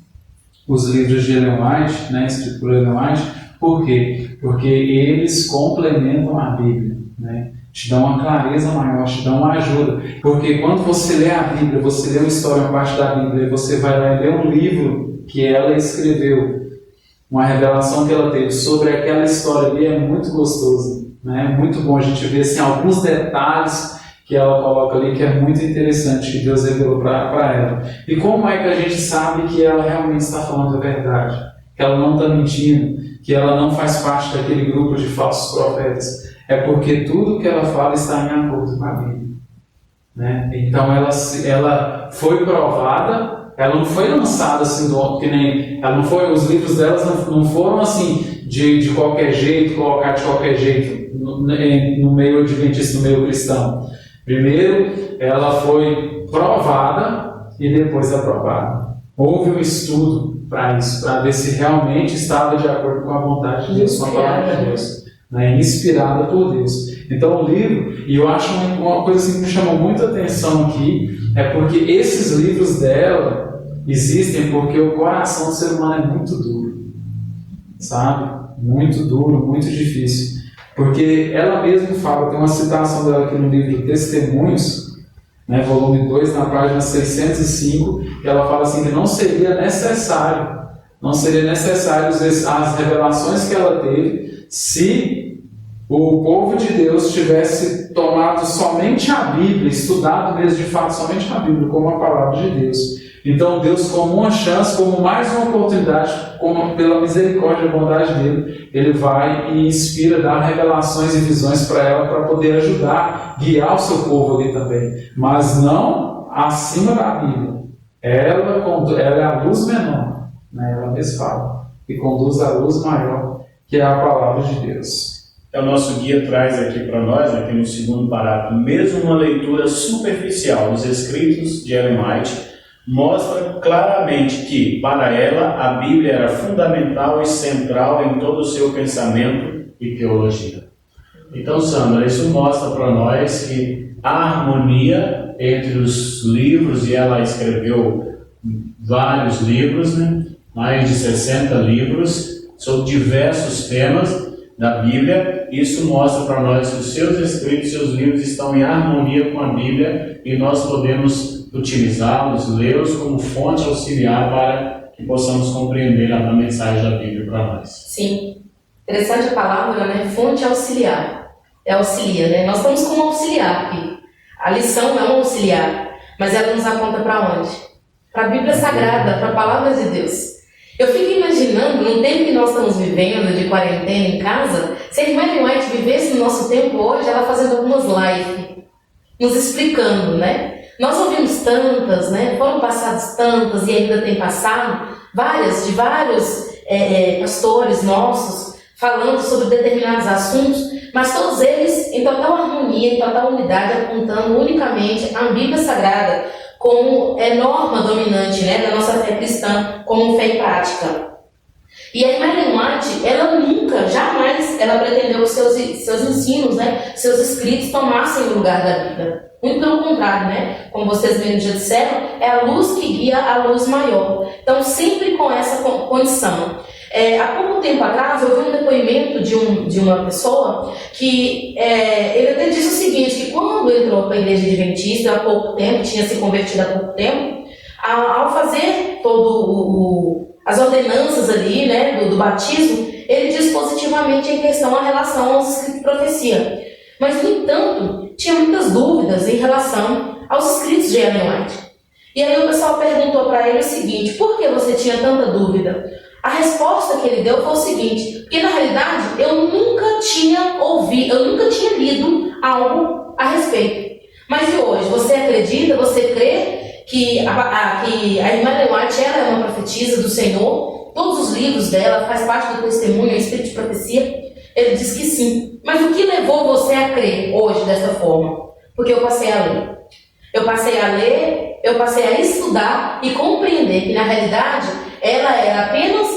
os livros de Ellen White, né, escritos por Ellen White. Por quê? Porque eles complementam a Bíblia, né? Te dão uma clareza maior, te dão uma ajuda. Porque quando você lê a Bíblia, você lê uma história, uma parte da Bíblia, e você vai lá e lê um livro que ela escreveu, uma revelação que ela teve sobre aquela história ali, é muito gostoso, né? É muito bom a gente ver assim, alguns detalhes que ela coloca ali, que é muito interessante, que Deus revelou para ela. E como é que a gente sabe que ela realmente está falando a verdade? Que ela não está mentindo, que ela não faz parte daquele grupo de falsos profetas? É porque tudo que ela fala está em acordo com a Bíblia, né? Então ela foi provada, ela não foi lançada assim, que nem, ela não foi, os livros delas não foram assim de qualquer jeito, colocar de qualquer jeito no meio adventista, no meio cristão. Primeiro ela foi provada e depois aprovada. Houve um estudo para isso, para ver se realmente estava de acordo com a vontade de Deus, com a palavra de Deus, né? Inspirada por Deus. Então o livro, e eu acho uma coisa assim que me chamou muita atenção aqui, é porque esses livros dela existem porque o coração do ser humano é muito duro, sabe? Muito duro, muito difícil. Porque ela mesma fala, tem uma citação dela aqui no livro Testemunhos, né, volume 2, na página 605, que ela fala assim que não seria necessário as revelações que ela teve se o povo de Deus tivesse tomado somente a Bíblia, estudado mesmo de fato somente a Bíblia como a palavra de Deus. Então Deus, como uma chance, como mais uma oportunidade, como pela misericórdia e bondade dele, ele vai e inspira, dá revelações e visões para ela, para poder ajudar, guiar o seu povo ali também, mas não acima da Bíblia. Ela é a luz menor, né? Ela mesma fala, que conduz a luz maior, que é a palavra de Deus. O nosso guia traz aqui para nós, aqui no segundo parágrafo, mesmo uma leitura superficial dos escritos de Ellen White mostra claramente que, para ela, a Bíblia era fundamental e central em todo o seu pensamento e teologia. Então, Sandra, isso mostra para nós que a harmonia entre os livros, e ela escreveu vários livros, né? Mais de 60 livros, sobre diversos temas da Bíblia. Isso mostra para nós que os seus escritos, seus livros estão em harmonia com a Bíblia e nós podemos utilizá-los, lê-los como fonte auxiliar para que possamos compreender a mensagem da Bíblia para nós. Sim, interessante a palavra, né? Fonte auxiliar. É auxilia, né? Nós estamos como auxiliar aqui. A lição é um auxiliar, mas ela nos aponta para onde? Para a Bíblia Sagrada, para a palavra de Deus. Eu fico imaginando, no tempo que nós estamos vivendo, de quarentena em casa, se a irmã Ellen White vivesse no nosso tempo hoje, ela fazendo algumas lives, nos explicando, né? Nós ouvimos tantas, né? Foram passadas tantas e ainda tem passado, de vários pastores nossos, falando sobre determinados assuntos, mas todos eles em total harmonia, em total unidade, apontando unicamente a Bíblia Sagrada como norma dominante, né, da nossa fé cristã, como fé e prática. E a irmã Ellen White, ela nunca, jamais, ela pretendeu que seus ensinos, né, seus escritos tomassem o lugar da Bíblia. Muito pelo contrário, né? Como vocês mesmos já disseram, é a luz que guia a luz maior. Então, sempre com essa condição. Há pouco tempo atrás, eu vi um depoimento de uma pessoa que ele até disse o seguinte, que quando entrou para a igreja adventista há pouco tempo, tinha se convertido há pouco tempo, ao fazer as ordenanças ali, né, do batismo, ele diz positivamente em questão a relação aos escritos de profecia. Mas, no entanto, tinha muitas dúvidas em relação aos escritos de Ellen White. E aí o pessoal perguntou para ele o seguinte: por que você tinha tanta dúvida? A resposta que ele deu foi o seguinte: porque na realidade eu nunca tinha ouvido, eu nunca tinha lido algo a respeito. Mas e hoje? Você acredita, você crê que a irmã Ellen White, ela é uma profetisa do Senhor? Todos os livros dela faz parte do testemunho, espírito de profecia? Ele diz que sim. Mas o que levou você a crer hoje dessa forma? Porque eu passei a ler. Eu passei a ler, eu passei a estudar e compreender que na realidade ela era apenas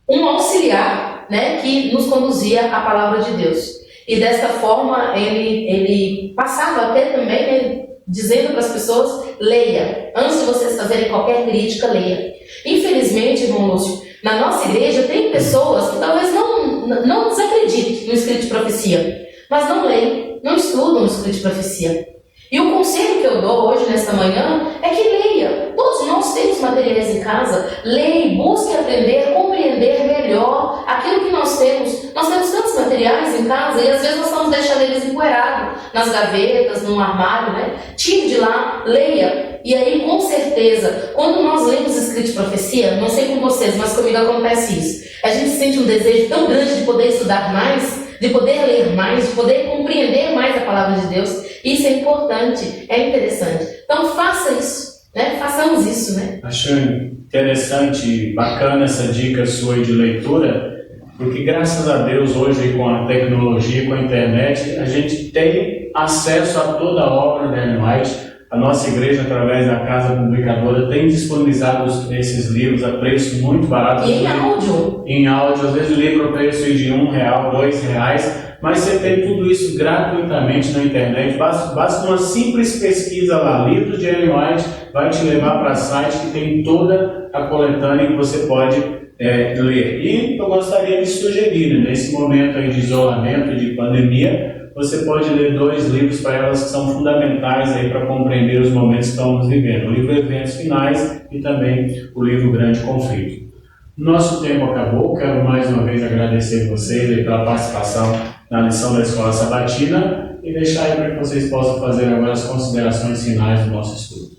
um auxiliar, né, que nos conduzia à palavra de Deus. E desta forma ele passava até também dizendo para as pessoas: leia, antes de vocês fazerem qualquer crítica, leia. Infelizmente, irmão Lúcio, na nossa igreja tem pessoas que talvez não desacreditem no escrito de profecia, mas não leem, não estudam no escrito de profecia. E o conselho que eu dou hoje, nesta manhã, é que leia. Todos nós temos materiais em casa. Leia, busque aprender, compreender melhor aquilo que nós temos. Nós temos tantos materiais em casa e às vezes nós estamos deixando eles empoeirados nas gavetas, no armário, né? Tire de lá, leia. E aí, com certeza, quando nós lemos escrito de profecia, não sei com vocês, mas comigo acontece isso. A gente sente um desejo tão grande de poder estudar mais, de poder ler mais, de poder compreender mais a palavra de Deus. Isso é importante, é interessante. Então faça isso, né? Façamos isso, né? Acho interessante e bacana essa dica sua aí de leitura, porque graças a Deus hoje com a tecnologia, com a internet, a gente tem acesso a toda a obra da Ellen White. A nossa igreja, através da Casa Publicadora, tem disponibilizado esses livros a preço muito barato. E em áudio? Em áudio, às vezes o livro a preço de R$1, R$2, mas você tem tudo isso gratuitamente na internet. Basta uma simples pesquisa lá, livros de Ellen White, vai te levar para site que tem toda a coletânea que você pode ler. E eu gostaria de sugerir, nesse momento aí de isolamento, de pandemia, você pode ler 2 livros para elas que são fundamentais aí para compreender os momentos que estamos vivendo. O livro Eventos Finais e também o livro Grande Conflito. Nosso tempo acabou. Quero mais uma vez agradecer vocês aí pela participação na lição da Escola Sabatina e deixar aí para que vocês possam fazer agora as considerações finais do nosso estudo.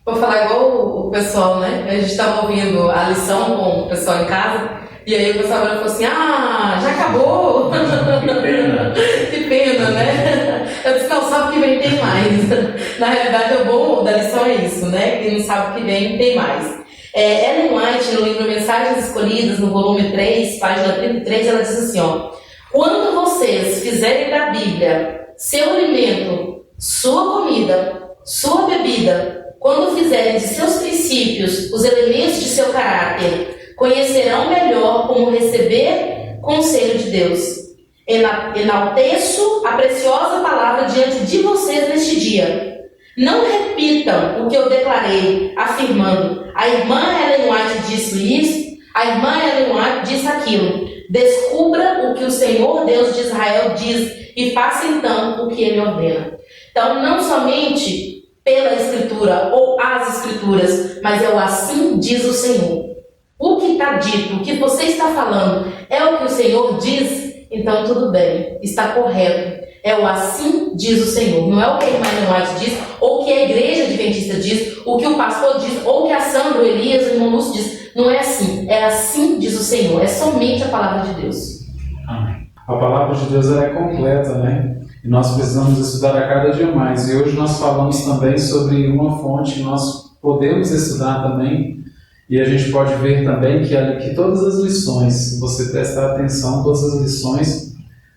Vou falar igual o pessoal, né? A gente estava ouvindo a lição com o pessoal em casa e aí o pessoal falou assim: ah, já acabou! Que pena! Que pena, né? Eu disse: não, sábado que vem tem mais. Na realidade, o bom da lição é isso, né? Que no sábado que vem tem mais. Ellen White, no livro Mensagens Escolhidas, no volume 3, página 33, ela diz assim, ó: quando vocês fizerem da Bíblia seu alimento, sua comida, sua bebida, quando fizerem de seus princípios os elementos de seu caráter, conhecerão melhor como receber conselho de Deus. Enalteço a preciosa palavra diante de vocês neste dia. Não repitam o que eu declarei, afirmando: a irmã Ellen White disse isso, a irmã Ellen White disse aquilo. Descubra o que o Senhor Deus de Israel diz e faça então o que ele ordena. Então, não somente pela Escritura ou as Escrituras, mas é o assim diz o Senhor. O que está dito, o que você está falando, é o que o Senhor diz, então tudo bem, está correto. É o assim diz o Senhor. Não é o que a irmã Ellen White diz, ou o que a igreja adventista diz, o que o pastor diz, ou o que a Sandra, o Elias, o irmão Lúcio diz. Não é assim. É assim diz o Senhor. É somente a palavra de Deus. Amém. A palavra de Deus é completa, né? E nós precisamos estudar a cada dia mais. E hoje nós falamos também sobre uma fonte que nós podemos estudar também. E a gente pode ver também que todas as lições, se você prestar atenção, todas as lições,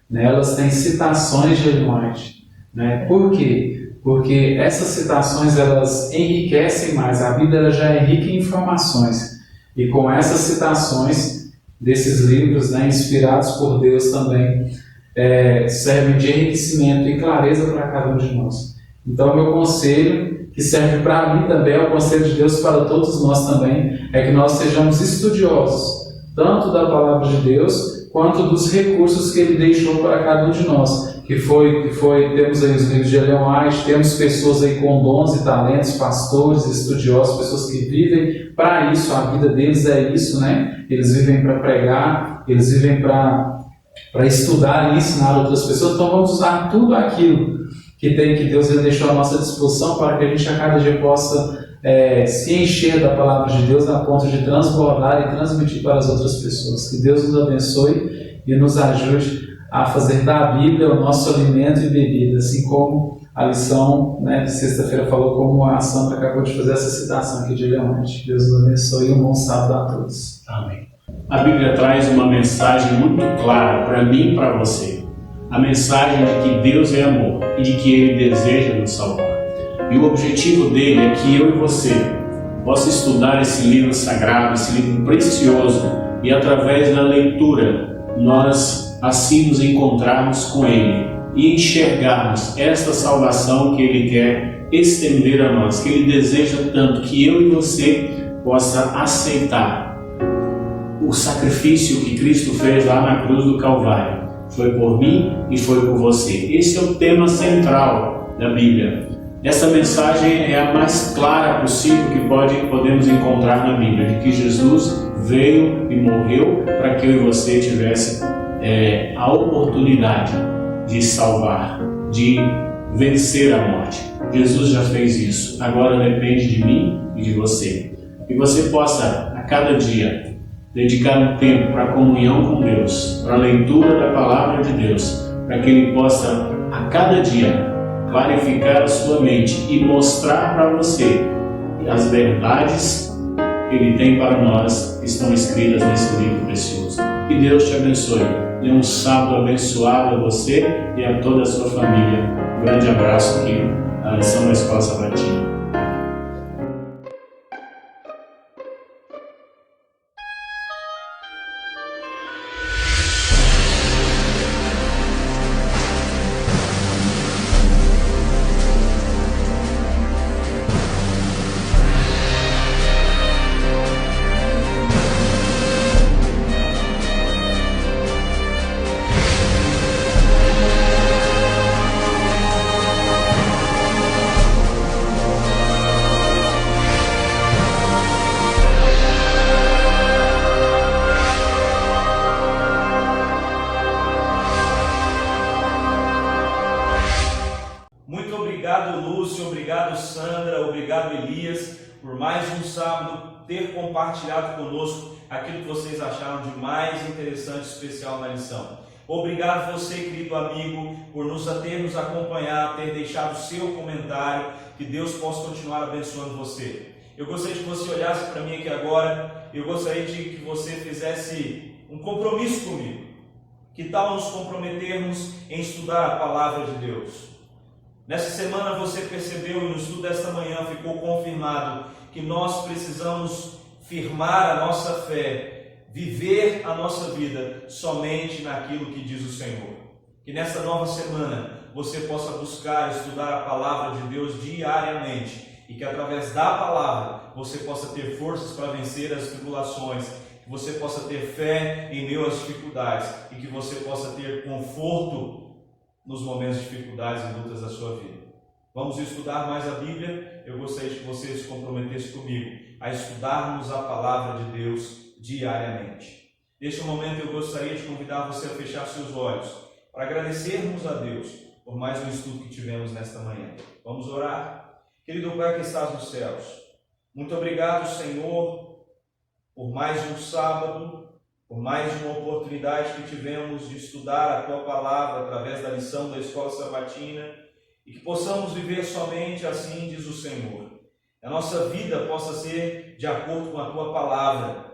né, elas têm citações de Ellen White, né? Por quê? Porque essas citações elas enriquecem mais. A Bíblia ela já é rica em informações. E com essas citações desses livros, né, inspirados por Deus também, servem de enriquecimento e clareza para cada um de nós. Então, meu conselho, que serve para mim também, é o conselho de Deus para todos nós também, é que nós sejamos estudiosos, tanto da palavra de Deus, quanto dos recursos que Ele deixou para cada um de nós. Temos aí os livros de Ellen White, temos pessoas aí com dons e talentos, pastores, estudiosos, pessoas que vivem para isso, a vida deles é isso, né? Eles vivem para pregar, eles vivem para estudar e ensinar outras pessoas. Então vamos usar tudo aquilo que Deus deixou à nossa disposição para que a gente a cada dia possa se encher da palavra de Deus a ponto de transbordar e transmitir para as outras pessoas. Que Deus nos abençoe e nos ajude a fazer da Bíblia o nosso alimento e bebida, assim como a lição, né, de sexta-feira falou, como a Sandra acabou de fazer essa citação aqui de Leonte. Deus nos abençoe e um bom sábado a todos. Amém. A Bíblia traz uma mensagem muito clara para mim e para você. A mensagem de que Deus é amor e de que Ele deseja nos salvar. E o objetivo dele é que eu e você possa estudar esse livro sagrado, esse livro precioso, e através da leitura nós assim nos encontrarmos com Ele e enxergarmos esta salvação que Ele quer estender a nós, que Ele deseja tanto que eu e você possa aceitar o sacrifício que Cristo fez lá na cruz do Calvário. Foi por mim e foi por você. Esse é o tema central da Bíblia. Essa mensagem é a mais clara possível que podemos encontrar na Bíblia, de que Jesus veio e morreu para que eu e você tivesse a oportunidade de salvar, de vencer a morte. Jesus já fez isso, agora depende de mim e de você. Que você possa, a cada dia, dedicar um tempo para a comunhão com Deus, para a leitura da Palavra de Deus, para que Ele possa, a cada dia, clarificar a sua mente e mostrar para você as verdades que Ele tem para nós, que estão escritas nesse livro precioso. Que Deus te abençoe. Dê um sábado abençoado a você e a toda a sua família. Um grande abraço aqui na lição da Escola Sabatina. Obrigado, Lúcio, obrigado, Sandra, obrigado, Elias, por mais um sábado ter compartilhado conosco aquilo que vocês acharam de mais interessante e especial na lição. Obrigado você, querido amigo, por ter nos acompanhado, ter deixado o seu comentário. Que Deus possa continuar abençoando você. Eu gostaria que você olhasse para mim aqui agora. Eu gostaria de que você fizesse um compromisso comigo. Que tal nos comprometermos em estudar a Palavra de Deus? Nessa semana você percebeu, e no estudo desta manhã ficou confirmado, que nós precisamos firmar a nossa fé, viver a nossa vida somente naquilo que diz o Senhor. Que nesta nova semana você possa buscar estudar a Palavra de Deus diariamente e que através da Palavra você possa ter forças para vencer as tribulações, que você possa ter fé em meio às dificuldades e que você possa ter conforto nos momentos de dificuldades e lutas da sua vida. Vamos estudar mais a Bíblia. Eu gostaria que você se comprometesse comigo a estudarmos a Palavra de Deus diariamente. Neste momento eu gostaria de convidar você a fechar seus olhos para agradecermos a Deus por mais um estudo que tivemos nesta manhã. Vamos orar? Querido Pai que estás nos céus, muito obrigado, Senhor, por mais um sábado, por mais uma oportunidade que tivemos de estudar a Tua Palavra através da lição da Escola Sabatina e que possamos viver somente assim, diz o Senhor. A nossa vida possa ser de acordo com a Tua Palavra.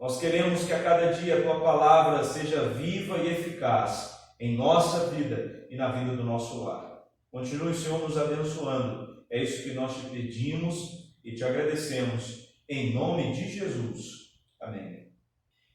Nós queremos que a cada dia a Tua Palavra seja viva e eficaz em nossa vida e na vida do nosso lar. Continue, Senhor, nos abençoando. É isso que nós te pedimos e te agradecemos. Em nome de Jesus. Amém.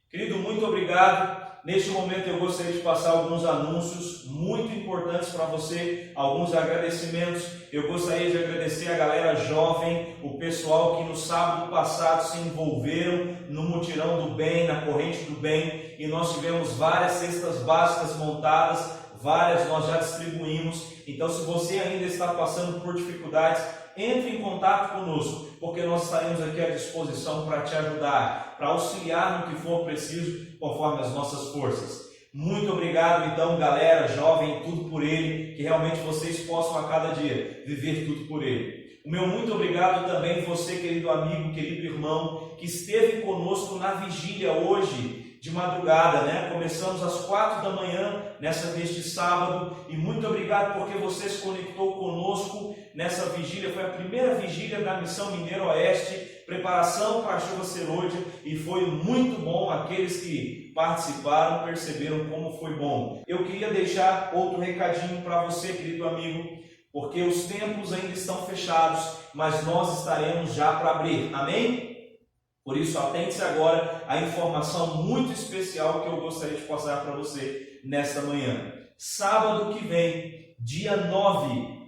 Querido, muito obrigado. Neste momento eu gostaria de passar alguns anúncios muito importantes para você, alguns agradecimentos. Eu gostaria de agradecer a galera jovem, o pessoal que no sábado passado se envolveram no mutirão do bem, na corrente do bem, e nós tivemos várias cestas básicas montadas, várias nós já distribuímos. Então, se você ainda está passando por dificuldades, entre em contato conosco, porque nós estaremos aqui à disposição para te ajudar, para auxiliar no que for preciso, conforme as nossas forças. Muito obrigado, então, galera, jovem, tudo por Ele, que realmente vocês possam a cada dia viver tudo por Ele. O meu muito obrigado também você, querido amigo, querido irmão, que esteve conosco na vigília hoje, de madrugada, né? Começamos às 4 da manhã neste sábado, e muito obrigado porque você se conectou conosco nessa vigília. Foi a primeira vigília da Missão Mineiro Oeste, preparação para a chuva serôdia, e foi muito bom. Aqueles que participaram perceberam como foi bom. Eu queria deixar outro recadinho para você, querido amigo, porque os templos ainda estão fechados, mas nós estaremos já para abrir, amém? Por isso, atente-se agora à informação muito especial que eu gostaria de passar para você nesta manhã. Sábado que vem, dia 9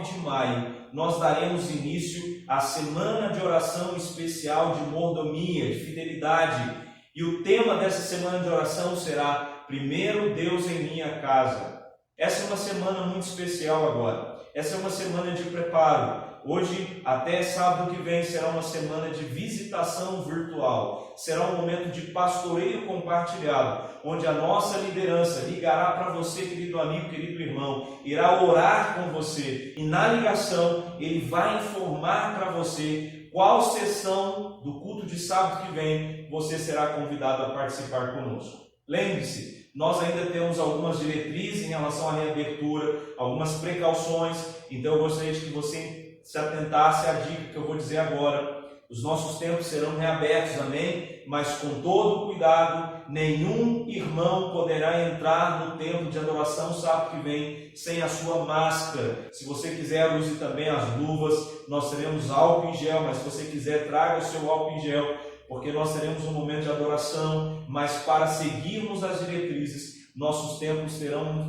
de maio, nós daremos início à semana de oração especial de mordomia, de fidelidade. E o tema dessa semana de oração será Primeiro Deus em Minha Casa. Essa é uma semana muito especial agora. Essa é uma semana de preparo. Hoje, até sábado que vem, será uma semana de visitação virtual. Será um momento de pastoreio compartilhado, onde a nossa liderança ligará para você, querido amigo, querido irmão, irá orar com você. E na ligação, ele vai informar para você qual sessão do culto de sábado que vem você será convidado a participar conosco. Lembre-se, nós ainda temos algumas diretrizes em relação à reabertura, algumas precauções, então eu gostaria de que você se atentasse à dica que eu vou dizer agora. Os nossos templos serão reabertos, amém? Mas com todo cuidado, nenhum irmão poderá entrar no templo de adoração sábado que vem sem a sua máscara. Se você quiser, use também as luvas. Nós teremos álcool em gel, mas se você quiser, traga o seu álcool em gel, porque nós teremos um momento de adoração, mas para seguirmos as diretrizes, nossos templos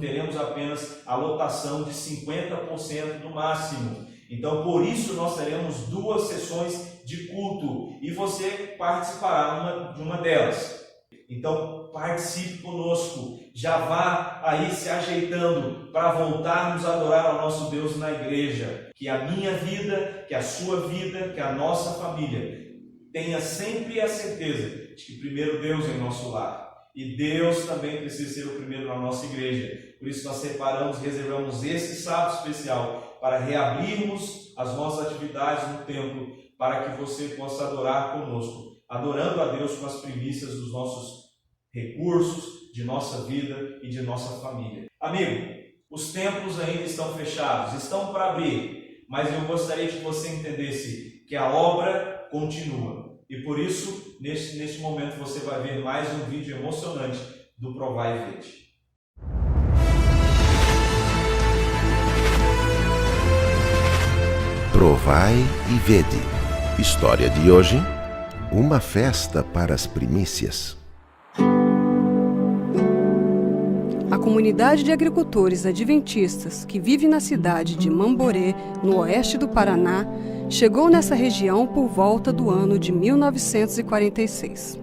teremos apenas a lotação de 50% no máximo. Então, por isso, nós teremos 2 sessões de culto e você participará de uma delas. Então, participe conosco, já vá aí se ajeitando para voltarmos a adorar ao nosso Deus na igreja. Que a minha vida, que a sua vida, que a nossa família tenha sempre a certeza de que primeiro Deus é em nosso lar. E Deus também precisa ser o primeiro na nossa igreja. Por isso nós reservamos esse sábado especial para reabrirmos as nossas atividades no templo, para que você possa adorar conosco, adorando a Deus com as primícias dos nossos recursos, de nossa vida e de nossa família. Amigo, os templos ainda estão fechados, estão para abrir, mas eu gostaria que você entendesse que a obra continua. E por isso, neste momento, você vai ver mais um vídeo emocionante do Provai e Vede. Provai e Vede. História de hoje: uma festa para as primícias. A comunidade de agricultores adventistas que vive na cidade de Mamborê, no oeste do Paraná, chegou nessa região por volta do ano de 1946.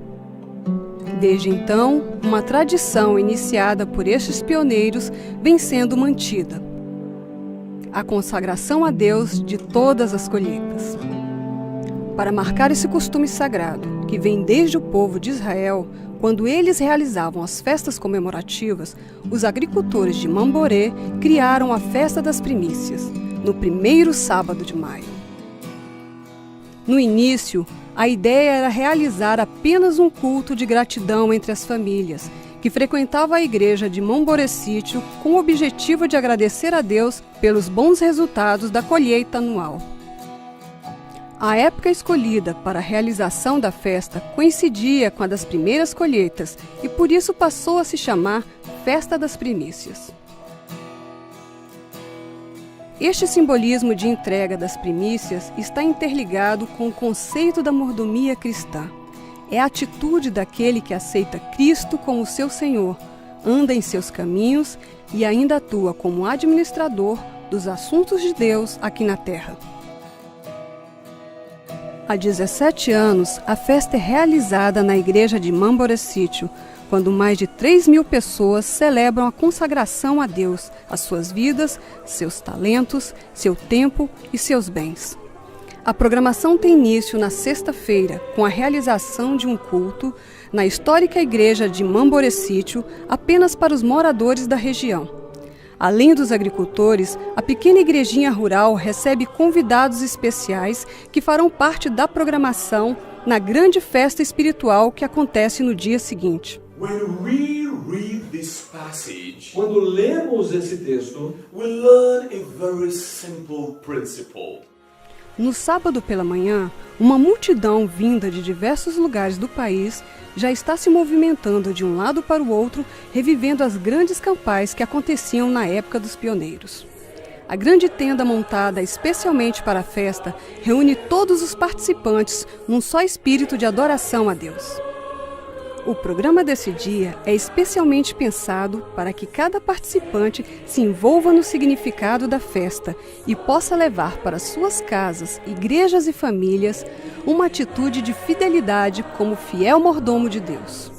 Desde então, uma tradição iniciada por estes pioneiros vem sendo mantida: a consagração a Deus de todas as colheitas. Para marcar esse costume sagrado, que vem desde o povo de Israel, quando eles realizavam as festas comemorativas, os agricultores de Mamborê criaram a Festa das Primícias, no primeiro sábado de maio. No início, a ideia era realizar apenas um culto de gratidão entre as famílias, que frequentavam a igreja de Mamborê Sítio com o objetivo de agradecer a Deus pelos bons resultados da colheita anual. A época escolhida para a realização da festa coincidia com a das primeiras colheitas e por isso passou a se chamar Festa das Primícias. Este simbolismo de entrega das primícias está interligado com o conceito da mordomia cristã. É a atitude daquele que aceita Cristo como seu Senhor, anda em seus caminhos e ainda atua como administrador dos assuntos de Deus aqui na terra. Há 17 anos, a festa é realizada na igreja de Mamborê Sítio, quando mais de 3.000 pessoas celebram a consagração a Deus, as suas vidas, seus talentos, seu tempo e seus bens. A programação tem início na sexta-feira, com a realização de um culto na histórica igreja de Mamborê Sítio, apenas para os moradores da região. Além dos agricultores, a pequena igrejinha rural recebe convidados especiais que farão parte da programação na grande festa espiritual que acontece no dia seguinte. Quando lemos esse texto, we learn a very simple principle. No sábado pela manhã, uma multidão vinda de diversos lugares do país já está se movimentando de um lado para o outro, revivendo as grandes campais que aconteciam na época dos pioneiros. A grande tenda montada especialmente para a festa reúne todos os participantes num só espírito de adoração a Deus. O programa desse dia é especialmente pensado para que cada participante se envolva no significado da festa e possa levar para suas casas, igrejas e famílias uma atitude de fidelidade como fiel mordomo de Deus.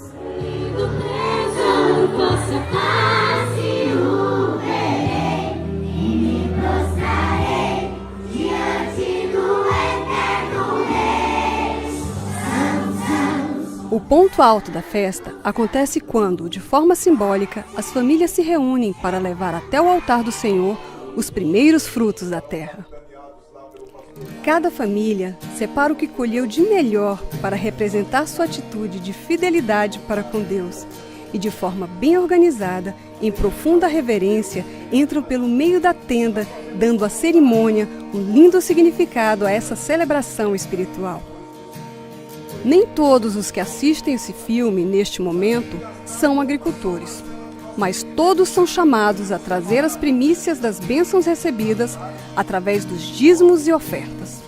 O ponto alto da festa acontece quando, de forma simbólica, as famílias se reúnem para levar até o altar do Senhor os primeiros frutos da terra. Cada família separa o que colheu de melhor para representar sua atitude de fidelidade para com Deus e, de forma bem organizada, em profunda reverência, entram pelo meio da tenda, dando à cerimônia um lindo significado a essa celebração espiritual. Nem todos os que assistem esse filme neste momento são agricultores, mas todos são chamados a trazer as primícias das bênçãos recebidas através dos dízimos e ofertas.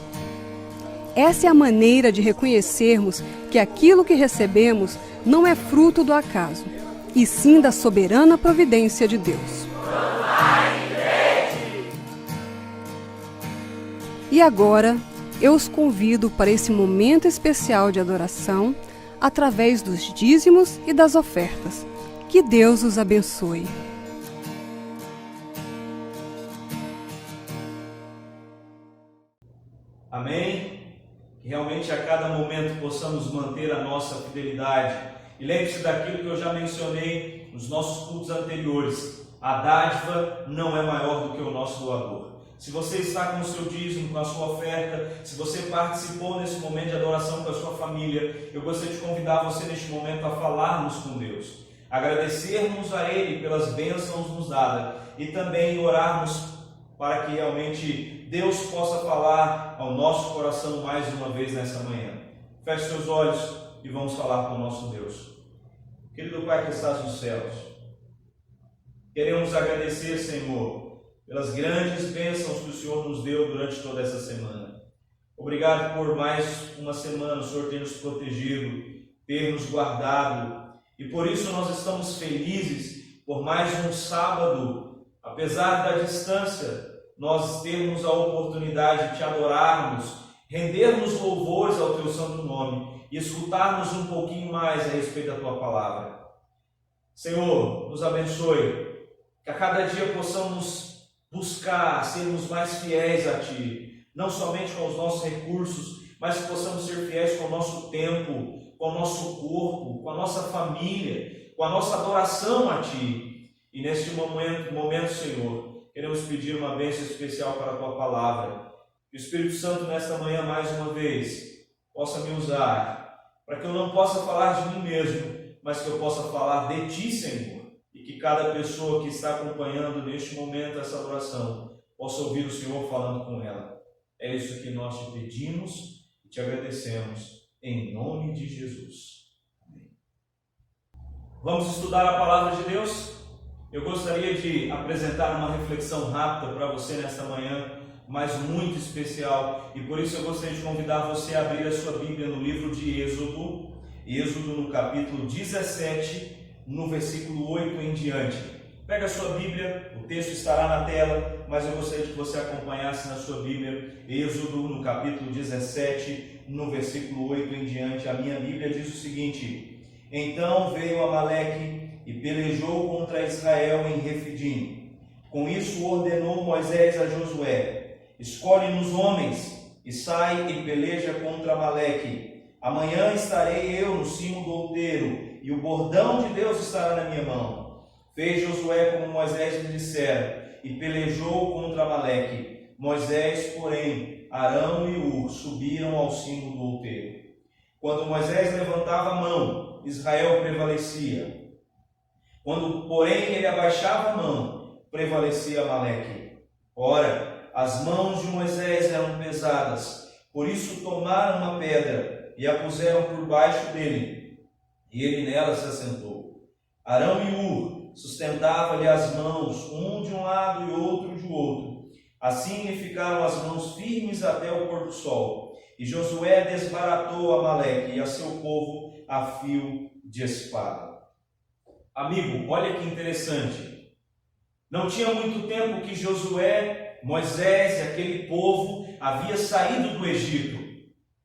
Essa é a maneira de reconhecermos que aquilo que recebemos não é fruto do acaso, e sim da soberana providência de Deus. E agora, eu os convido para esse momento especial de adoração através dos dízimos e das ofertas. Que Deus os abençoe. Amém? Que realmente a cada momento possamos manter a nossa fidelidade. E lembre-se daquilo que eu já mencionei nos nossos cultos anteriores. A dádiva não é maior do que o nosso doador. Se você está com o seu dízimo, com a sua oferta, se você participou nesse momento de adoração com a sua família, eu gostaria de convidar você neste momento a falarmos com Deus, agradecermos a Ele pelas bênçãos nos dadas e também orarmos para que realmente Deus possa falar ao nosso coração mais uma vez nessa manhã. Feche seus olhos e vamos falar com o nosso Deus. Querido Pai que estás nos céus, queremos agradecer, Senhor, pelas grandes bênçãos que o Senhor nos deu durante toda essa semana. Obrigado por mais uma semana, o Senhor ter nos protegido, ter nos guardado, e por isso nós estamos felizes por mais um sábado, apesar da distância, nós termos a oportunidade de te adorarmos, rendermos louvores ao teu santo nome e escutarmos um pouquinho mais a respeito da tua palavra. Senhor, nos abençoe, que a cada dia possamos buscar sermos mais fiéis a Ti, não somente com os nossos recursos, mas que possamos ser fiéis com o nosso tempo, com o nosso corpo, com a nossa família, com a nossa adoração a Ti. E neste momento, Senhor, queremos pedir uma bênção especial para a Tua palavra. Que o Espírito Santo nesta manhã, mais uma vez, possa me usar, para que eu não possa falar de mim mesmo, mas que eu possa falar de Ti, Senhor. E que cada pessoa que está acompanhando neste momento essa oração possa ouvir o Senhor falando com ela. É isso que nós te pedimos e te agradecemos, em nome de Jesus. Amém. Vamos estudar a palavra de Deus? Eu gostaria de apresentar uma reflexão rápida para você nesta manhã, mas muito especial, e por isso eu gostaria de convidar você a abrir a sua Bíblia no livro de Êxodo, no capítulo 17, no versículo 8 em diante. Pega a sua Bíblia, o texto estará na tela, mas eu gostaria que você acompanhasse na sua Bíblia, Êxodo, no capítulo 17, no versículo 8 em diante. A minha Bíblia diz o seguinte: Então veio Amaleque e pelejou contra Israel em Refidim. Com isso ordenou Moisés a Josué: Escolhe-nos homens e sai e peleja contra Amaleque. Amanhã estarei eu no cimo do outeiro, e o bordão de Deus estará na minha mão. Fez Josué como Moisés lhe dissera, e pelejou contra Amaleque. Moisés, porém, Arão e Hur subiram ao cimo do outeiro. Quando Moisés levantava a mão, Israel prevalecia. Quando, porém, ele abaixava a mão, prevalecia Amaleque. Ora, as mãos de Moisés eram pesadas, por isso tomaram uma pedra e a puseram por baixo dele, e ele nela se assentou. Arão e Hur sustentavam-lhe as mãos, um de um lado e outro de outro. Assim lhe ficaram as mãos firmes até o pôr do sol. E Josué desbaratou Amaleque e a seu povo a fio de espada. Amigo, olha que interessante. Não tinha muito tempo que Josué, Moisés e aquele povo havia saído do Egito.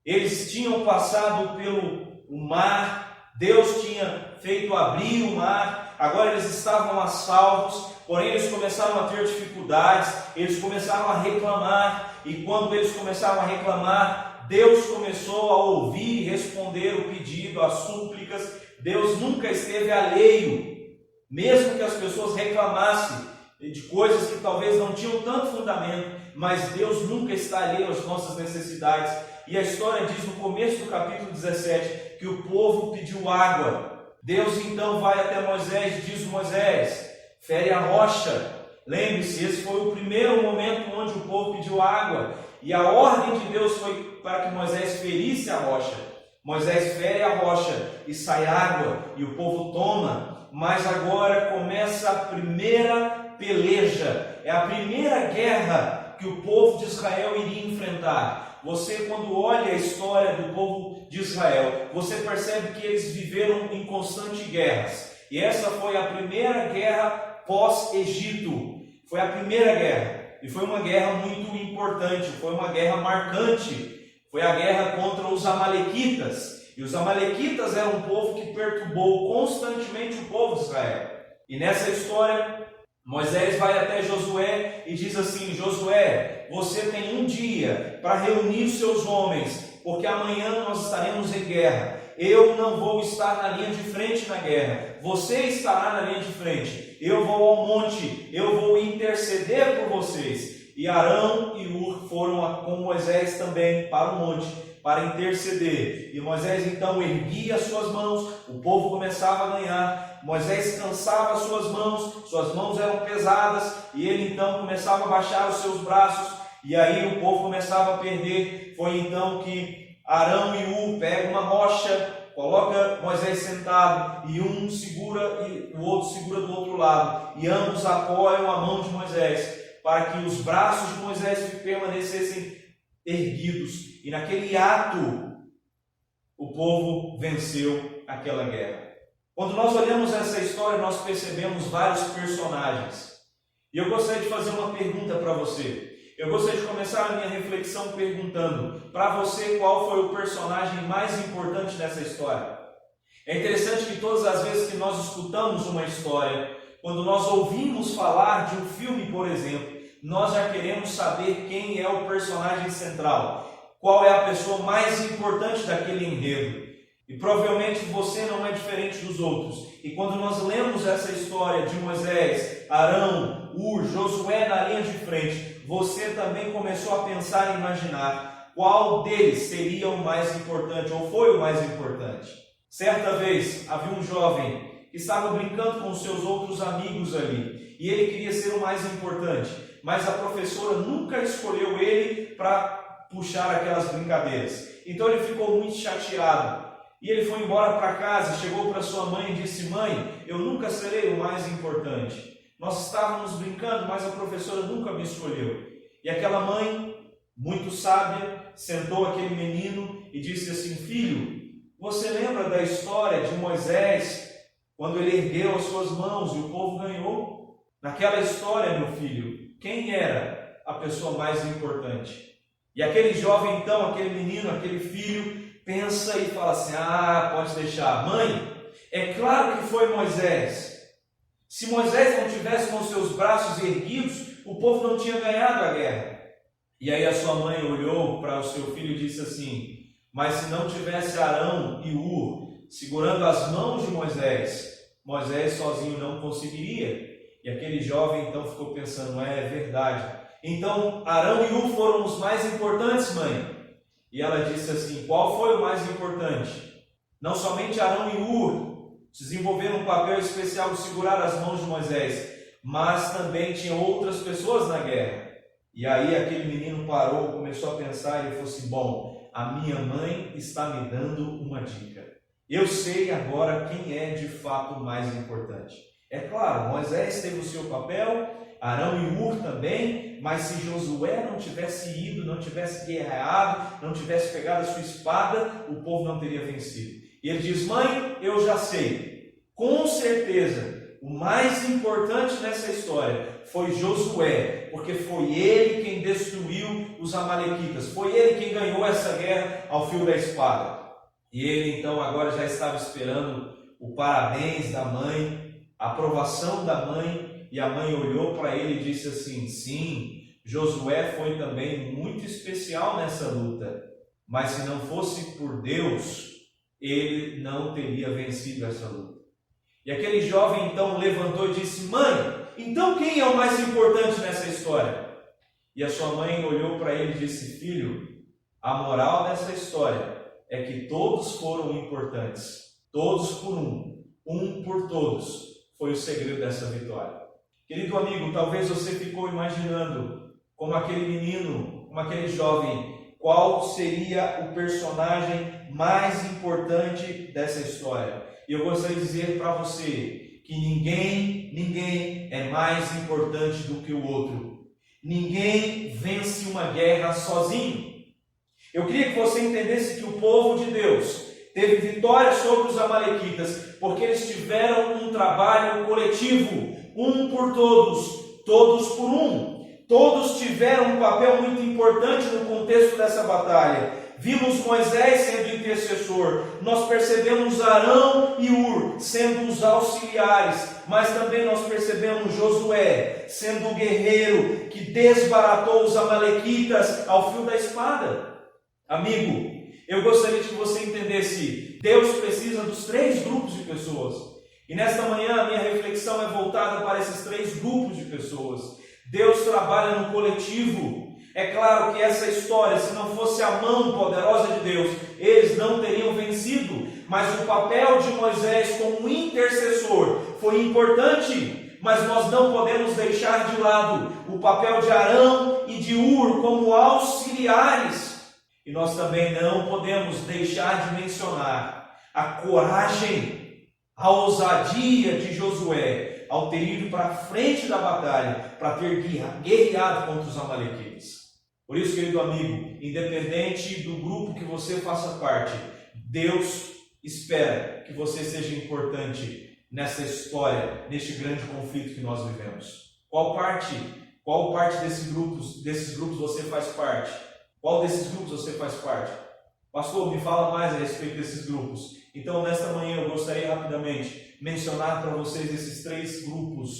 Eles tinham passado pelo mar, Deus tinha feito abrir o mar, agora eles estavam a salvos, porém eles começaram a ter dificuldades, eles começaram a reclamar, e quando eles começaram a reclamar, Deus começou a ouvir e responder o pedido, as súplicas. Deus nunca esteve alheio, mesmo que as pessoas reclamassem de coisas que talvez não tinham tanto fundamento, mas Deus nunca está alheio às nossas necessidades. E a história diz no começo do capítulo 17 que o povo pediu água. Deus então vai até Moisés e diz: Moisés, fere a rocha. Lembre-se, esse foi o primeiro momento onde o povo pediu água, e a ordem de Deus foi para que Moisés ferisse a rocha. Moisés fere a rocha e sai água, e o povo toma. Mas agora começa a primeira peleja, é a primeira guerra que o povo de Israel iria enfrentar. Você, quando olha a história do povo de Israel, você percebe que eles viveram em constantes guerras. E essa foi a primeira guerra pós-Egito. Foi a primeira guerra. E foi uma guerra muito importante, foi uma guerra marcante. Foi a guerra contra os amalequitas. E os amalequitas eram um povo que perturbou constantemente o povo de Israel. E nessa história, Moisés vai até Josué e diz assim: Josué, você tem um dia para reunir os seus homens, porque amanhã nós estaremos em guerra. Eu não vou estar na linha de frente na guerra, você estará na linha de frente. Eu vou ao monte, eu vou interceder por vocês. E Arão e Hur foram com Moisés também para o monte, para interceder. E Moisés então erguia as suas mãos, o povo começava a ganhar. Moisés cansava as suas mãos eram pesadas, e ele então começava a baixar os seus braços, e aí o povo começava a perder. Foi então que Arão e Hur pegam uma rocha, coloca Moisés sentado, e um segura e o outro segura do outro lado, e ambos apoiam a mão de Moisés, para que os braços de Moisés permanecessem erguidos. E naquele ato, o povo venceu aquela guerra. Quando nós olhamos essa história, nós percebemos vários personagens. E eu gostaria de fazer uma pergunta para você. Eu gostaria de começar a minha reflexão perguntando para você qual foi o personagem mais importante nessa história. É interessante que todas as vezes que nós escutamos uma história, quando nós ouvimos falar de um filme, por exemplo, nós já queremos saber quem é o personagem central, qual é a pessoa mais importante daquele enredo. E provavelmente você não é diferente dos outros. E quando nós lemos essa história de Moisés, Arão, Hur, Josué na linha de frente, você também começou a pensar e imaginar qual deles seria o mais importante, ou foi o mais importante. Certa vez havia um jovem que estava brincando com seus outros amigos ali, e ele queria ser o mais importante, mas a professora nunca escolheu ele para puxar aquelas brincadeiras. Então ele ficou muito chateado. E ele foi embora para casa, chegou para sua mãe e disse: mãe, eu nunca serei o mais importante. Nós estávamos brincando, mas a professora nunca me escolheu. E aquela mãe, muito sábia, sentou aquele menino e disse assim: filho, você lembra da história de Moisés, quando ele ergueu as suas mãos e o povo ganhou? Naquela história, meu filho, quem era a pessoa mais importante? E aquele jovem então, aquele menino, aquele filho, pensa e fala assim: ah, pode deixar. Mãe, é claro que foi Moisés. Se Moisés não tivesse com seus braços erguidos, o povo não tinha ganhado a guerra. E aí a sua mãe olhou para o seu filho e disse assim: mas se não tivesse Arão e Hur segurando as mãos de Moisés, Moisés sozinho não conseguiria. E aquele jovem então ficou pensando, é verdade. Então Arão e Hur foram os mais importantes, mãe. E ela disse assim, qual foi o mais importante? Não somente Arão e Hur desenvolveram um papel especial de segurar as mãos de Moisés, mas também tinha outras pessoas na guerra. E aí aquele menino parou, começou a pensar e ele falou assim, bom, a minha mãe está me dando uma dica. Eu sei agora quem é de fato o mais importante. É claro, Moisés teve o seu papel, Arão e Hur também, mas se Josué não tivesse ido, não tivesse guerreado, não tivesse pegado a sua espada, o povo não teria vencido. E ele diz, mãe, eu já sei, com certeza, o mais importante nessa história foi Josué, porque foi ele quem destruiu os amalequitas, foi ele quem ganhou essa guerra ao fio da espada. E ele então agora já estava esperando o parabéns da mãe, a aprovação da mãe, e a mãe olhou para ele e disse assim, sim, Josué foi também muito especial nessa luta, mas se não fosse por Deus, ele não teria vencido essa luta. E aquele jovem então levantou e disse, mãe, então quem é o mais importante nessa história? E a sua mãe olhou para ele e disse, filho, a moral dessa história é que todos foram importantes, todos por um por todos, foi o segredo dessa vitória. Querido amigo, talvez você ficou imaginando, como aquele menino, como aquele jovem, qual seria o personagem mais importante dessa história. E eu gostaria de dizer para você que ninguém é mais importante do que o outro. Ninguém vence uma guerra sozinho. Eu queria que você entendesse que o povo de Deus teve vitória sobre os amalequitas, porque eles tiveram um trabalho coletivo, um por todos, todos por um. Todos tiveram um papel muito importante no contexto dessa batalha. Vimos Moisés sendo intercessor, nós percebemos Arão e Hur sendo os auxiliares, mas também nós percebemos Josué sendo o guerreiro que desbaratou os amalequitas ao fio da espada. Amigo, eu gostaria que você entendesse, Deus precisa dos 3 grupos de pessoas. E nesta manhã a minha reflexão é voltada para esses 3 grupos de pessoas. Deus trabalha no coletivo. É claro que essa história, se não fosse a mão poderosa de Deus, eles não teriam vencido. Mas o papel de Moisés como intercessor foi importante. Mas nós não podemos deixar de lado o papel de Arão e de Hur como auxiliares. E nós também não podemos deixar de mencionar a coragem, a ousadia de Josué ao ter ido para a frente da batalha, para ter guerreado contra os amalequitas. Por isso, querido amigo, independente do grupo que você faça parte, Deus espera que você seja importante nessa história, neste grande conflito que nós vivemos. Qual parte desses grupos você faz parte? Qual desses grupos você faz parte? Pastor, me fala mais a respeito desses grupos. Então, nesta manhã, eu gostaria rapidamente mencionar para vocês esses 3 grupos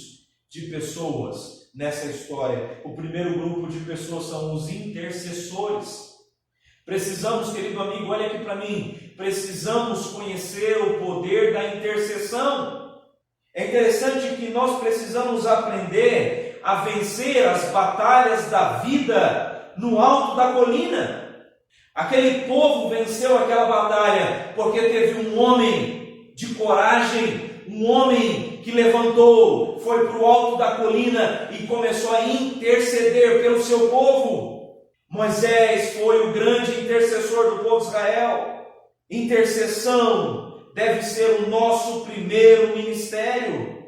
de pessoas nessa história. O primeiro grupo de pessoas são os intercessores. Precisamos, querido amigo, olha aqui para mim, precisamos conhecer o poder da intercessão. É interessante que nós precisamos aprender a vencer as batalhas da vida no alto da colina. Aquele povo venceu aquela batalha porque teve um homem de coragem, um homem que levantou, foi para o alto da colina e começou a interceder pelo seu povo. Moisés foi o grande intercessor do povo de Israel. Intercessão deve ser o nosso primeiro ministério.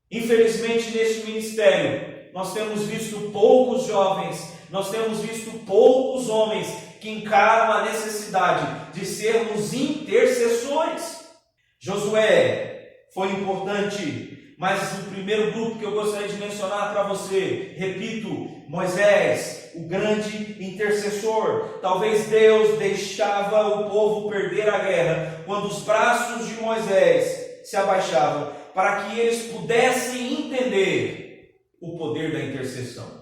Infelizmente, neste ministério, nós temos visto poucos jovens, nós temos visto poucos homens que encaram a necessidade de sermos intercessores. Josué foi importante, mas o primeiro grupo que eu gostaria de mencionar para você, repito, Moisés, o grande intercessor. Talvez Deus deixava o povo perder a guerra quando os braços de Moisés se abaixavam, para que eles pudessem entender o poder da intercessão.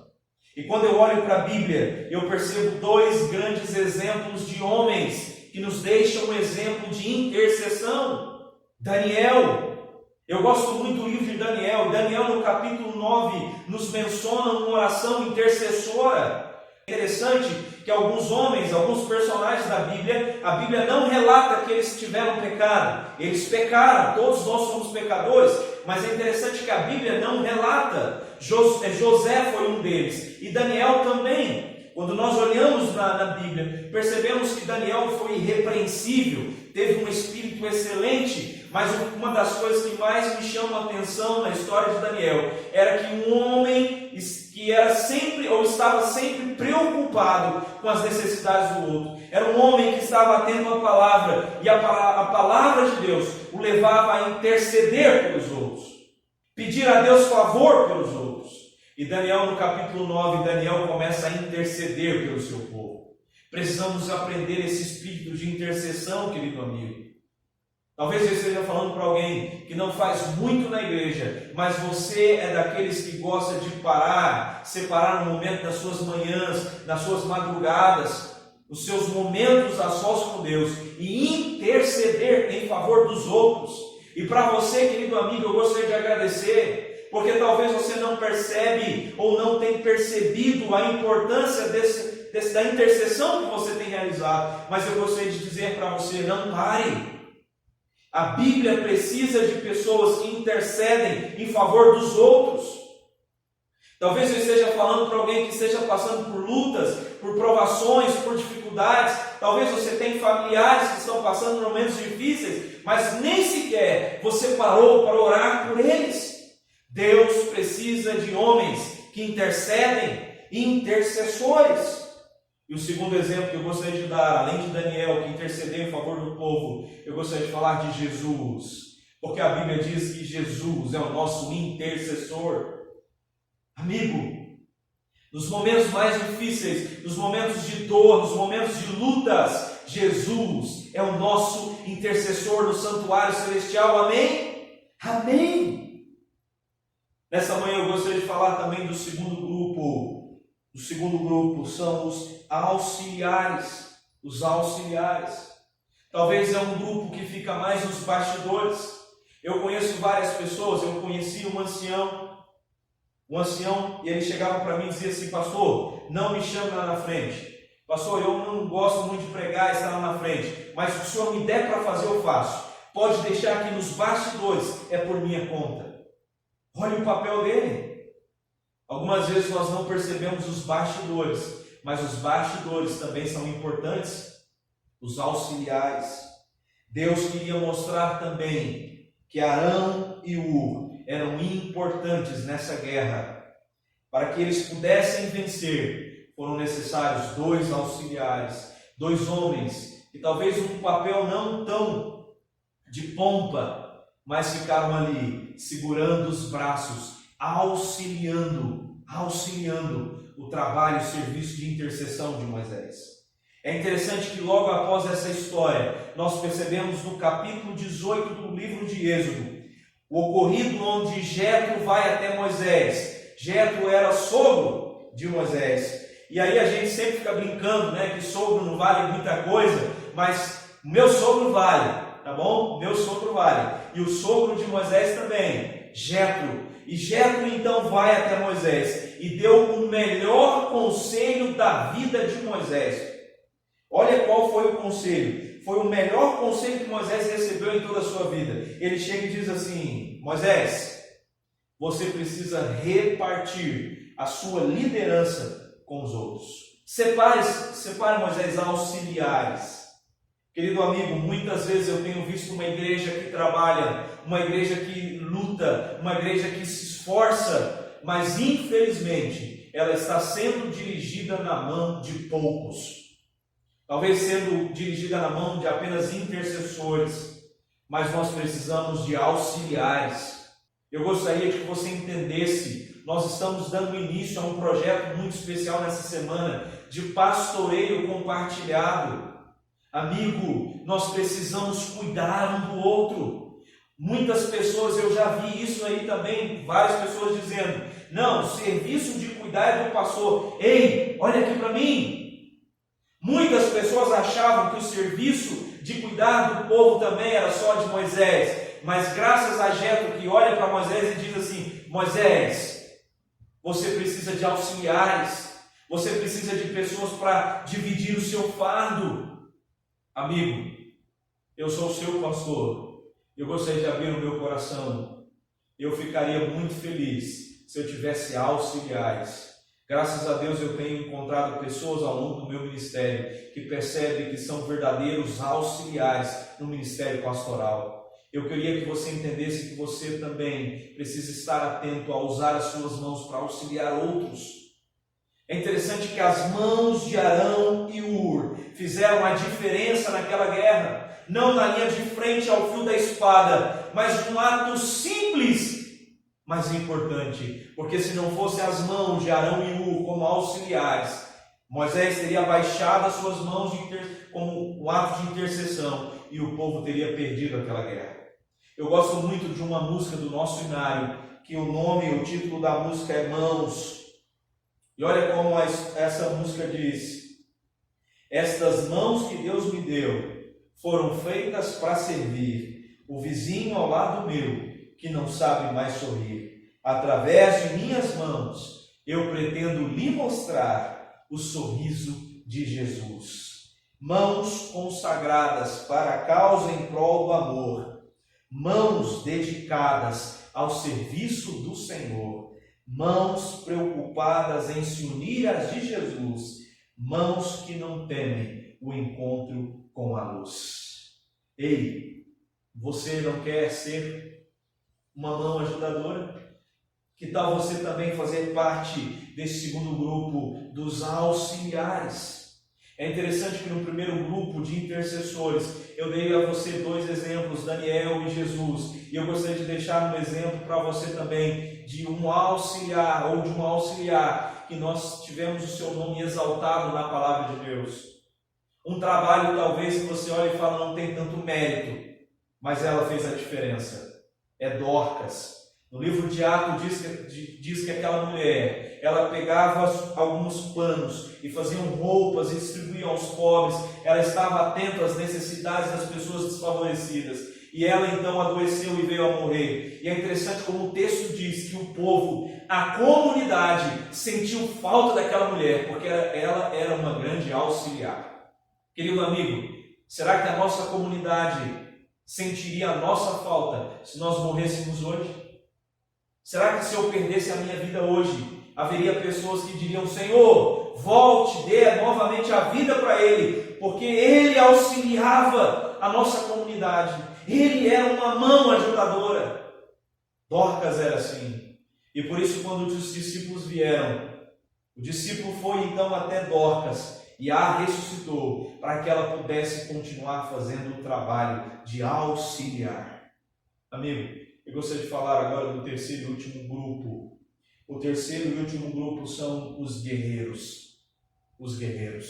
E quando eu olho para a Bíblia, eu percebo 2 grandes exemplos de homens que nos deixam um exemplo de intercessão. Daniel Eu gosto muito do livro de Daniel. Daniel, no capítulo 9, nos menciona uma oração intercessora. É interessante que alguns homens, alguns personagens da Bíblia, a Bíblia não relata que eles tiveram pecado. Eles pecaram, todos nós somos pecadores, mas é interessante que a Bíblia não relata. José foi um deles, e Daniel também. Quando nós olhamos na Bíblia, percebemos que Daniel foi irrepreensível, teve um espírito excelente, mas uma das coisas que mais me chama a atenção na história de Daniel era que um homem que era sempre ou estava sempre preocupado com as necessidades do outro, era um homem que estava atento à palavra, e a palavra de Deus o levava a interceder pelos outros, pedir a Deus favor pelos outros. E Daniel, no capítulo 9, Daniel começa a interceder pelo seu povo. Precisamos aprender esse espírito de intercessão, querido amigo. Talvez eu esteja falando para alguém que não faz muito na igreja, mas você é daqueles que gosta de separar um momento das suas manhãs, das suas madrugadas, os seus momentos a sós com Deus e interceder em favor dos outros. E para você, querido amigo, eu gostaria de agradecer, porque talvez você não percebe ou não tem percebido a importância da intercessão que você tem realizado, mas eu gostaria de dizer para você, não pare. A Bíblia precisa de pessoas que intercedem em favor dos outros. Talvez eu esteja falando para alguém que esteja passando por lutas, por provações, por dificuldades. Talvez você tenha familiares que estão passando por momentos difíceis, mas nem sequer você parou para orar por eles. Deus precisa de homens que intercedem, intercessores. E o segundo exemplo que eu gostaria de dar, além de Daniel, que intercedeu em favor do povo, eu gostaria de falar de Jesus. Porque a Bíblia diz que Jesus é o nosso intercessor. Amigo, nos momentos mais difíceis, nos momentos de dor, nos momentos de lutas, Jesus é o nosso intercessor no santuário celestial. Amém? Amém! Nessa manhã eu gostaria de falar também do segundo grupo. O segundo grupo são os auxiliares. Os auxiliares. Talvez é um grupo que fica mais nos bastidores. Eu conheço várias pessoas. Eu conheci um ancião, e ele chegava para mim e dizia assim: pastor, não me chame lá na frente. Pastor, eu não gosto muito de pregar e estar lá na frente, mas se o senhor me der para fazer, eu faço. Pode deixar aqui nos bastidores, é por minha conta. Olha o papel dele. Algumas vezes nós não percebemos os bastidores, mas os bastidores também são importantes. Os auxiliares. Deus queria mostrar também que Arão e Ur eram importantes nessa guerra. Para que eles pudessem vencer, foram necessários 2 auxiliares, 2 homens, que talvez um papel não tão de pompa, mas ficaram ali, segurando os braços, auxiliando o trabalho, o serviço de intercessão de Moisés. É interessante que logo após essa história, nós percebemos no capítulo 18 do livro de Êxodo, o ocorrido onde Jetro vai até Moisés. Jetro era sogro de Moisés. E aí a gente sempre fica brincando, né, que sogro não vale muita coisa, mas meu sogro vale. Tá bom? Meu sogro vale. E o sogro de Moisés também, Jetro. E Jetro então vai até Moisés e deu o melhor conselho da vida de Moisés. Olha qual foi o conselho. Foi o melhor conselho que Moisés recebeu em toda a sua vida. Ele chega e diz assim: Moisés, você precisa repartir a sua liderança com os outros. Separe Moisés, auxiliares. Querido amigo, muitas vezes eu tenho visto uma igreja que trabalha, uma igreja que luta, uma igreja que se esforça, mas infelizmente ela está sendo dirigida na mão de poucos. Talvez sendo dirigida na mão de apenas intercessores, mas nós precisamos de auxiliares. Eu gostaria que você entendesse, nós estamos dando início a um projeto muito especial nessa semana, de pastoreio compartilhado. Amigo, nós precisamos cuidar um do outro. Muitas pessoas, eu já vi isso aí também, várias pessoas dizendo: não, o serviço de cuidar é do pastor. Ei, olha aqui para mim. Muitas pessoas achavam que o serviço de cuidar do povo também era só de Moisés. mas graças a Jetro, que olha para Moisés e diz assim: Moisés, você precisa de auxiliares, você precisa de pessoas para dividir o seu fardo. Amigo, eu sou o seu pastor, eu gostaria de abrir o meu coração. Eu ficaria muito feliz se eu tivesse auxiliares. Graças a Deus eu tenho encontrado pessoas ao longo do meu ministério que percebem que são verdadeiros auxiliares no ministério pastoral. Eu queria que você entendesse que você também precisa estar atento a usar as suas mãos para auxiliar outros. É interessante que as mãos de Arão e Ur fizeram a diferença naquela guerra, não na linha de frente ao fio da espada, mas num ato simples, mas importante, porque se não fossem as mãos de Arão e Ur como auxiliares, Moisés teria baixado as suas mãos como um ato de intercessão e o povo teria perdido aquela guerra. Eu gosto muito de uma música do nosso hinário, que o título da música é Mãos. E olha como essa música diz: estas mãos que Deus me deu foram feitas para servir o vizinho ao lado meu, que não sabe mais sorrir. Através de minhas mãos, eu pretendo lhe mostrar o sorriso de Jesus. Mãos consagradas para a causa em prol do amor. Mãos dedicadas ao serviço do Senhor. Mãos preocupadas em se unir às de Jesus. Mãos que não temem o encontro com a luz. Ei, você não quer ser uma mão ajudadora? Que tal você também fazer parte desse segundo grupo dos auxiliares? É interessante que no primeiro grupo de intercessores, eu dei a você 2 exemplos, Daniel e Jesus, e eu gostaria de deixar um exemplo para você também, de um auxiliar, ou de uma auxiliar, que nós tivemos o seu nome exaltado na palavra de Deus. Um trabalho talvez que você olha e fala, não tem tanto mérito, mas ela fez a diferença. É Dorcas. No livro de Atos diz que aquela mulher, ela pegava alguns panos e faziam roupas e distribuía aos pobres. Ela estava atenta às necessidades das pessoas desfavorecidas. E ela então adoeceu e veio a morrer. E é interessante como o texto diz que o povo, a comunidade, sentiu falta daquela mulher, porque ela era uma grande auxiliar. Querido amigo, será que a nossa comunidade sentiria a nossa falta se nós morrêssemos hoje? Será que se eu perdesse a minha vida hoje, haveria pessoas que diriam, Senhor, volte, dê novamente a vida para Ele, porque Ele auxiliava a nossa comunidade, Ele era uma mão ajudadora. Dorcas era assim, e por isso quando os discípulos vieram, o discípulo foi então até Dorcas e a ressuscitou, para que ela pudesse continuar fazendo o trabalho de auxiliar. Amigo, eu gostaria de falar agora do terceiro e último grupo. O terceiro e último grupo são os guerreiros. Os guerreiros.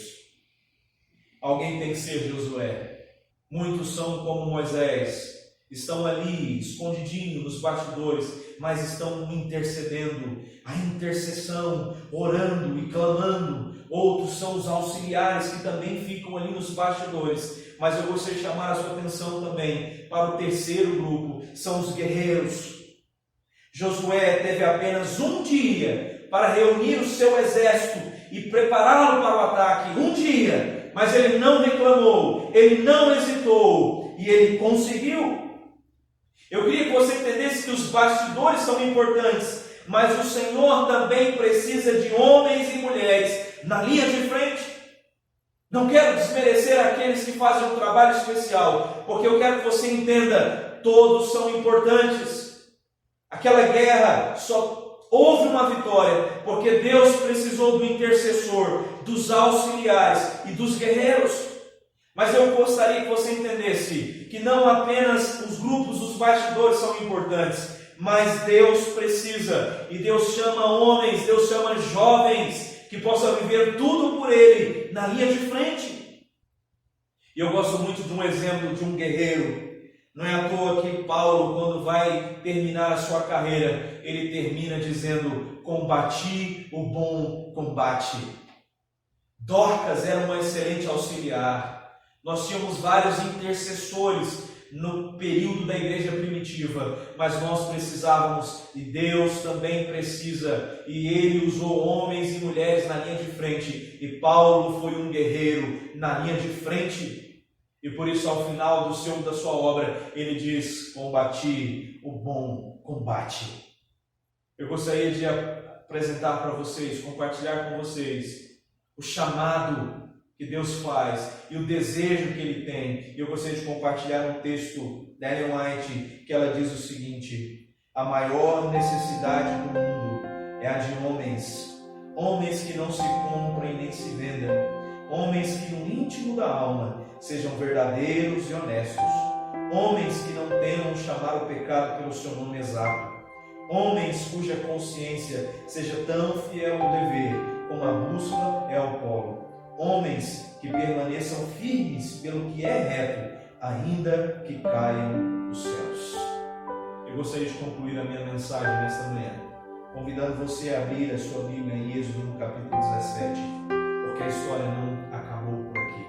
Alguém tem que ser Josué. Muitos são como Moisés. Estão ali, escondidinho nos bastidores, mas estão intercedendo. A intercessão, orando e clamando. Outros são os auxiliares que também ficam ali nos bastidores. Mas eu gostaria de chamar a sua atenção também para o terceiro grupo, são os guerreiros. Josué teve apenas um dia para reunir o seu exército e prepará-lo para o ataque. Um dia, mas ele não reclamou, ele não hesitou e ele conseguiu. Eu queria que você entendesse que os bastidores são importantes, mas o Senhor também precisa de homens e mulheres na linha de frente. Não quero desmerecer aqueles que fazem um trabalho especial, porque eu quero que você entenda, todos são importantes. Aquela guerra só houve uma vitória, porque Deus precisou do intercessor, dos auxiliares e dos guerreiros. Mas eu gostaria que você entendesse que não apenas os grupos, os bastidores são importantes, mas Deus precisa, e Deus chama homens, Deus chama jovens, que possa viver tudo por Ele, na linha de frente. E eu gosto muito de um exemplo de um guerreiro. Não é à toa que Paulo, quando vai terminar a sua carreira, ele termina dizendo, combati o bom combate. Dorcas era uma excelente auxiliar. Nós tínhamos vários intercessores no período da igreja primitiva, mas nós precisávamos, e Deus também precisa, e Ele usou homens e mulheres na linha de frente, e Paulo foi um guerreiro na linha de frente, e por isso ao final da sua obra, ele diz: combati o bom combate. Eu gostaria de apresentar para vocês, compartilhar com vocês o chamado que Deus faz e o desejo que Ele tem. E eu gostaria de compartilhar um texto da Ellen White, que ela diz o seguinte: a maior necessidade do mundo é a de homens que não se comprem nem se vendam, homens que no íntimo da alma sejam verdadeiros e honestos, homens que não temam chamar o pecado pelo seu nome exato, homens cuja consciência seja tão fiel ao dever como a bússola é ao polo, homens que permaneçam firmes pelo que é reto, ainda que caiam dos céus. Eu gostaria de concluir a minha mensagem nesta manhã, convidando você a abrir a sua Bíblia em Êxodo no capítulo 17, porque a história não acabou por aqui.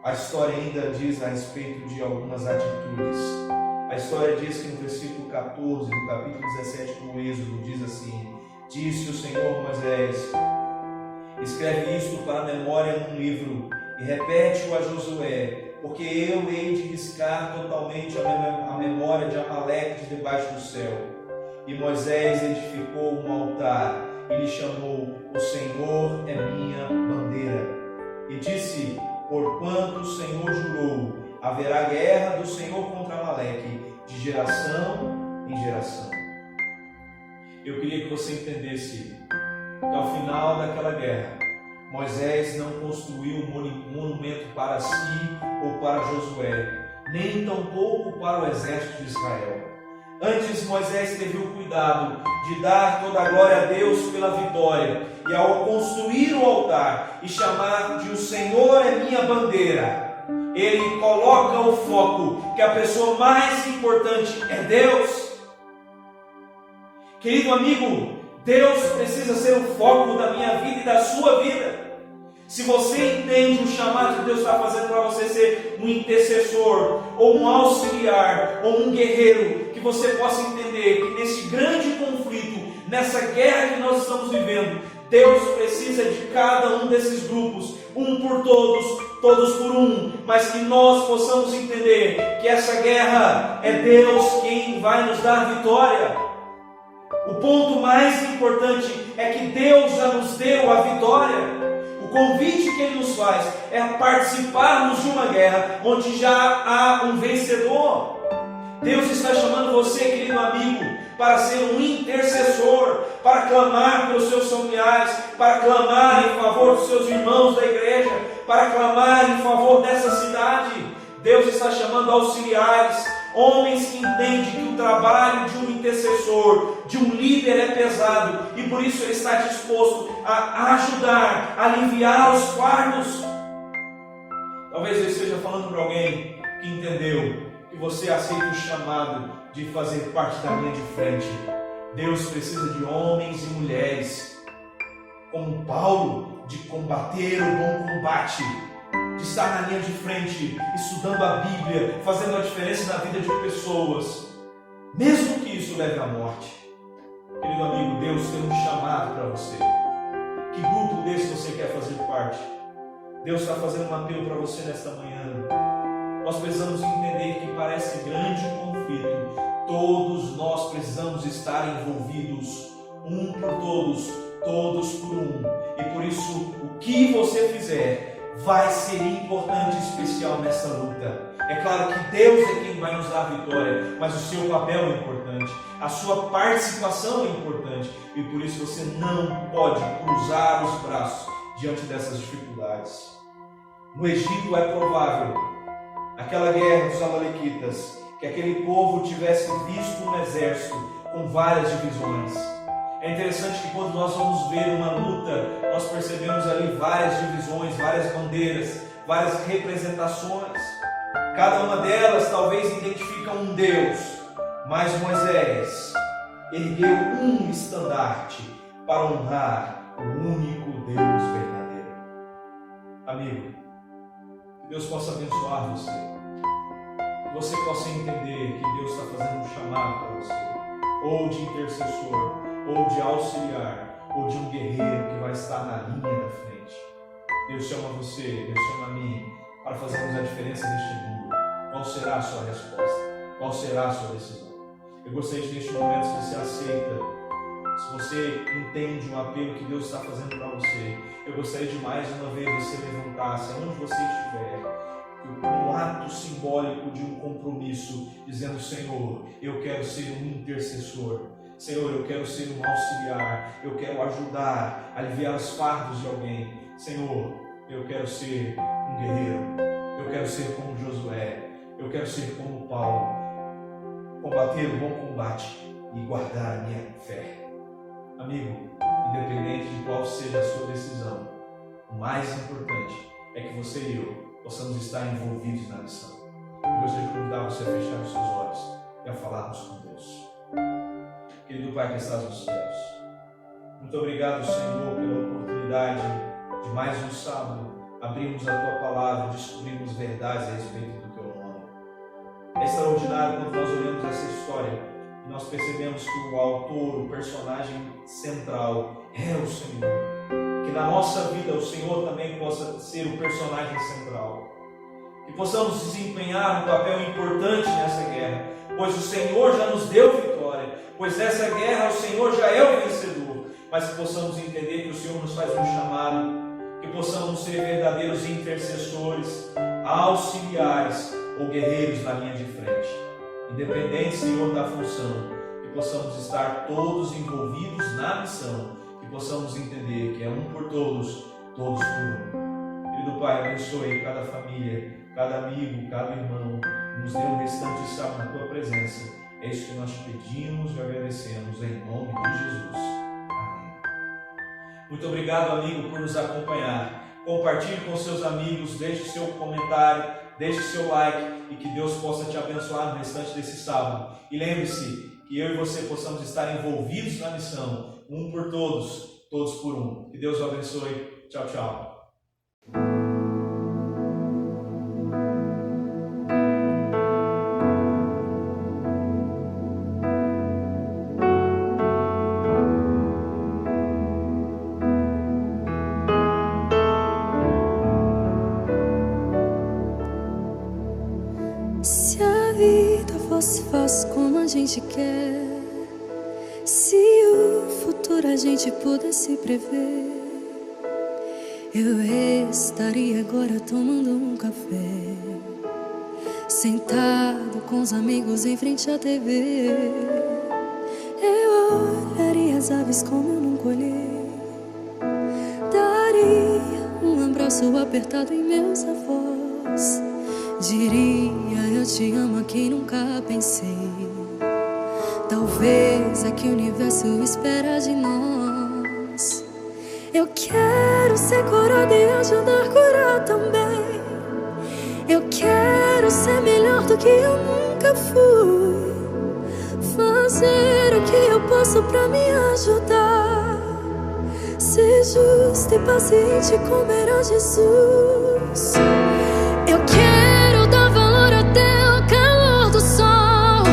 A história ainda diz a respeito de algumas atitudes. A história diz que no versículo 14 do capítulo 17 do Êxodo diz assim: disse o Senhor Moisés: escreve isto para a memória num livro e repete-o a Josué, porque eu hei de riscar totalmente a memória de Amaleque de debaixo do céu. E Moisés edificou um altar e lhe chamou: o Senhor é minha bandeira. E disse: porquanto o Senhor jurou, haverá guerra do Senhor contra Amaleque, de geração em geração. Eu queria que você entendesse que ao final daquela guerra, Moisés não construiu um monumento para si ou para Josué, nem tampouco para o exército de Israel. Antes, Moisés teve o cuidado de dar toda a glória a Deus pela vitória, e ao construir o altar e chamar de o Senhor é minha bandeira, ele coloca o foco que a pessoa mais importante é Deus. Querido amigo, Deus precisa ser o foco da minha vida e da sua vida. Se você entende o chamado que Deus está fazendo para você ser um intercessor, ou um auxiliar, ou um guerreiro, que você possa entender que nesse grande conflito, nessa guerra que nós estamos vivendo, Deus precisa de cada um desses grupos, um por todos, todos por um, mas que nós possamos entender que essa guerra é Deus quem vai nos dar vitória. O ponto mais importante é que Deus já nos deu a vitória. O convite que Ele nos faz é participarmos de uma guerra onde já há um vencedor. Deus está chamando você, querido amigo, para ser um intercessor, para clamar pelos seus familiares, para clamar em favor dos seus irmãos da igreja, para clamar em favor dessa cidade. Deus está chamando auxiliares, homens que entendem que o trabalho de um intercessor, de um líder é pesado, e por isso ele está disposto a ajudar, a aliviar os fardos. Talvez eu esteja falando para alguém que entendeu que você aceita o chamado de fazer parte da linha de frente. Deus precisa de homens e mulheres como Paulo, de combater o bom combate, de estar na linha de frente, estudando a Bíblia, fazendo a diferença na vida de pessoas, mesmo que isso leve à morte. Querido amigo, Deus tem um chamado para você. Que grupo desse você quer fazer parte? Deus está fazendo um apelo para você nesta manhã. Nós precisamos entender que para esse grande conflito, todos nós precisamos estar envolvidos, um por todos, todos por um. E por isso, o que você fizer vai ser importante e especial nessa luta. É claro que Deus é quem vai nos dar a vitória, mas o seu papel é importante, a sua participação é importante, e por isso você não pode cruzar os braços diante dessas dificuldades. No Egito é provável, aquela guerra dos Amalequitas, que aquele povo tivesse visto um exército com várias divisões. É interessante que quando nós vamos ver uma luta, nós percebemos ali várias divisões, várias bandeiras, várias representações. Cada uma delas talvez identifica um Deus, mas Moisés ergueu um estandarte para honrar o único Deus verdadeiro. Amigo, que Deus possa abençoar você. que você possa entender que Deus está fazendo um chamado para você, ou de intercessor, ou de auxiliar, ou de um guerreiro que vai estar na linha da frente. Deus chama você, Deus chama a mim, para fazermos a diferença neste mundo. Qual será a sua resposta? Qual será a sua decisão? Eu gostaria de, neste momento, se você aceita, se você entende o apelo que Deus está fazendo para você, eu gostaria de mais uma vez você levantar-se, onde você estiver, um ato simbólico de um compromisso, dizendo: Senhor, eu quero ser um intercessor. Senhor, eu quero ser um auxiliar. Eu quero ajudar, aliviar os fardos de alguém. Senhor, eu quero ser um guerreiro. Eu quero ser como Josué. Eu quero ser como Paulo. Combater o bom combate e guardar a minha fé. Amigo, independente de qual seja a sua decisão, o mais importante é que você e eu possamos estar envolvidos na missão. Eu gostaria de convidar você a fechar os seus olhos e a falarmos com Deus. Querido Pai que estás nos céus, muito obrigado, Senhor, pela oportunidade de mais um sábado abrirmos a Tua Palavra e descobrirmos verdades a respeito do Teu nome. É extraordinário quando nós olhamos essa história e nós percebemos que o autor, o personagem central é o Senhor. Que na nossa vida o Senhor também possa ser o personagem central. Que possamos desempenhar um papel importante nessa guerra, pois o Senhor já nos deu vitória, pois nessa guerra o Senhor já é o vencedor. Mas que possamos entender que o Senhor nos faz um chamado, que possamos ser verdadeiros intercessores, auxiliares ou guerreiros na linha de frente. Independente, Senhor, da função, que possamos estar todos envolvidos na missão, que possamos entender que é um por todos, todos por um. Querido Pai, abençoe cada família, cada amigo, cada irmão, nos dê um restante sábado na Tua presença. É isso que nós te pedimos e agradecemos em nome de Jesus. Amém. Muito obrigado, amigo, por nos acompanhar. Compartilhe com seus amigos, deixe seu comentário, deixe seu like e que Deus possa te abençoar no restante desse sábado. E lembre-se que eu e você possamos estar envolvidos na missão, um por todos, todos por um. Que Deus o abençoe. Tchau, tchau. Se a vida fosse fácil como a gente quer, se o futuro a gente pudesse prever, eu estaria agora tomando um café, sentado com os amigos em frente à TV. Eu olharia as aves como eu nunca olhei, daria um abraço apertado em meus avós, diria eu te amo a quem nunca pensei. Talvez é que o universo espera de nós. Eu quero ser curada e ajudar a curar também. Eu quero ser melhor do que eu nunca fui, fazer o que eu posso pra me ajudar, ser justo e paciente como era Jesus. Eu quero dar valor até o calor do sol,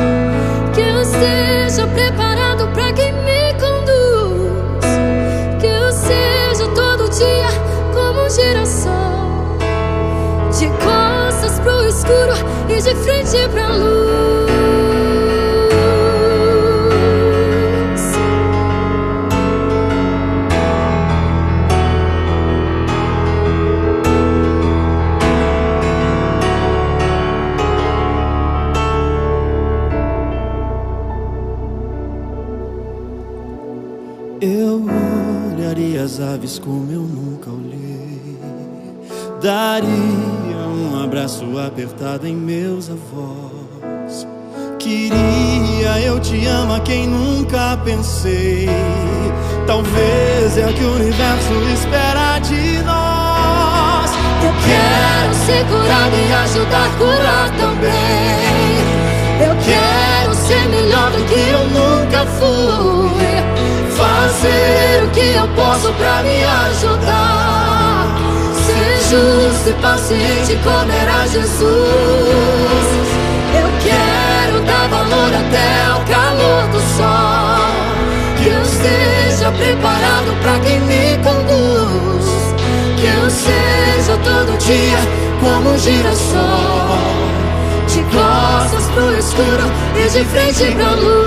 que eu esteja preparado pra quem me conduz, que eu seja todo dia como um girassol, de costas pro escuro e de frente pra luz. Eu olharia as aves como eu nunca olhei, daria um abraço apertado em meus avós, queria eu te amo a quem nunca pensei. Talvez é o que o universo espera de nós. Eu quero ser curado e ajudar a curar também. Eu quero ser melhor do que eu nunca fui, fazer o que eu posso pra me ajudar, ser justo e paciente como era Jesus. até o calor do sol. Que eu esteja preparado para quem me conduz. Que eu seja todo dia como um girassol, de costas pro escuro e de frente pra luz.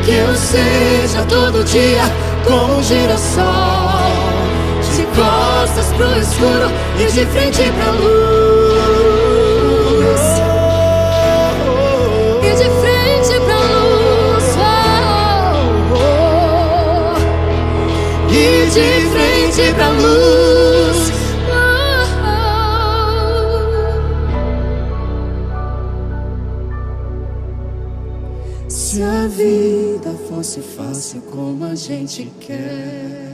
Que eu seja todo dia como um girassol, de costas pro escuro e de frente pra luz. E de frente pra luz. E de frente pra luz. Se a vida fosse fácil como a gente quer,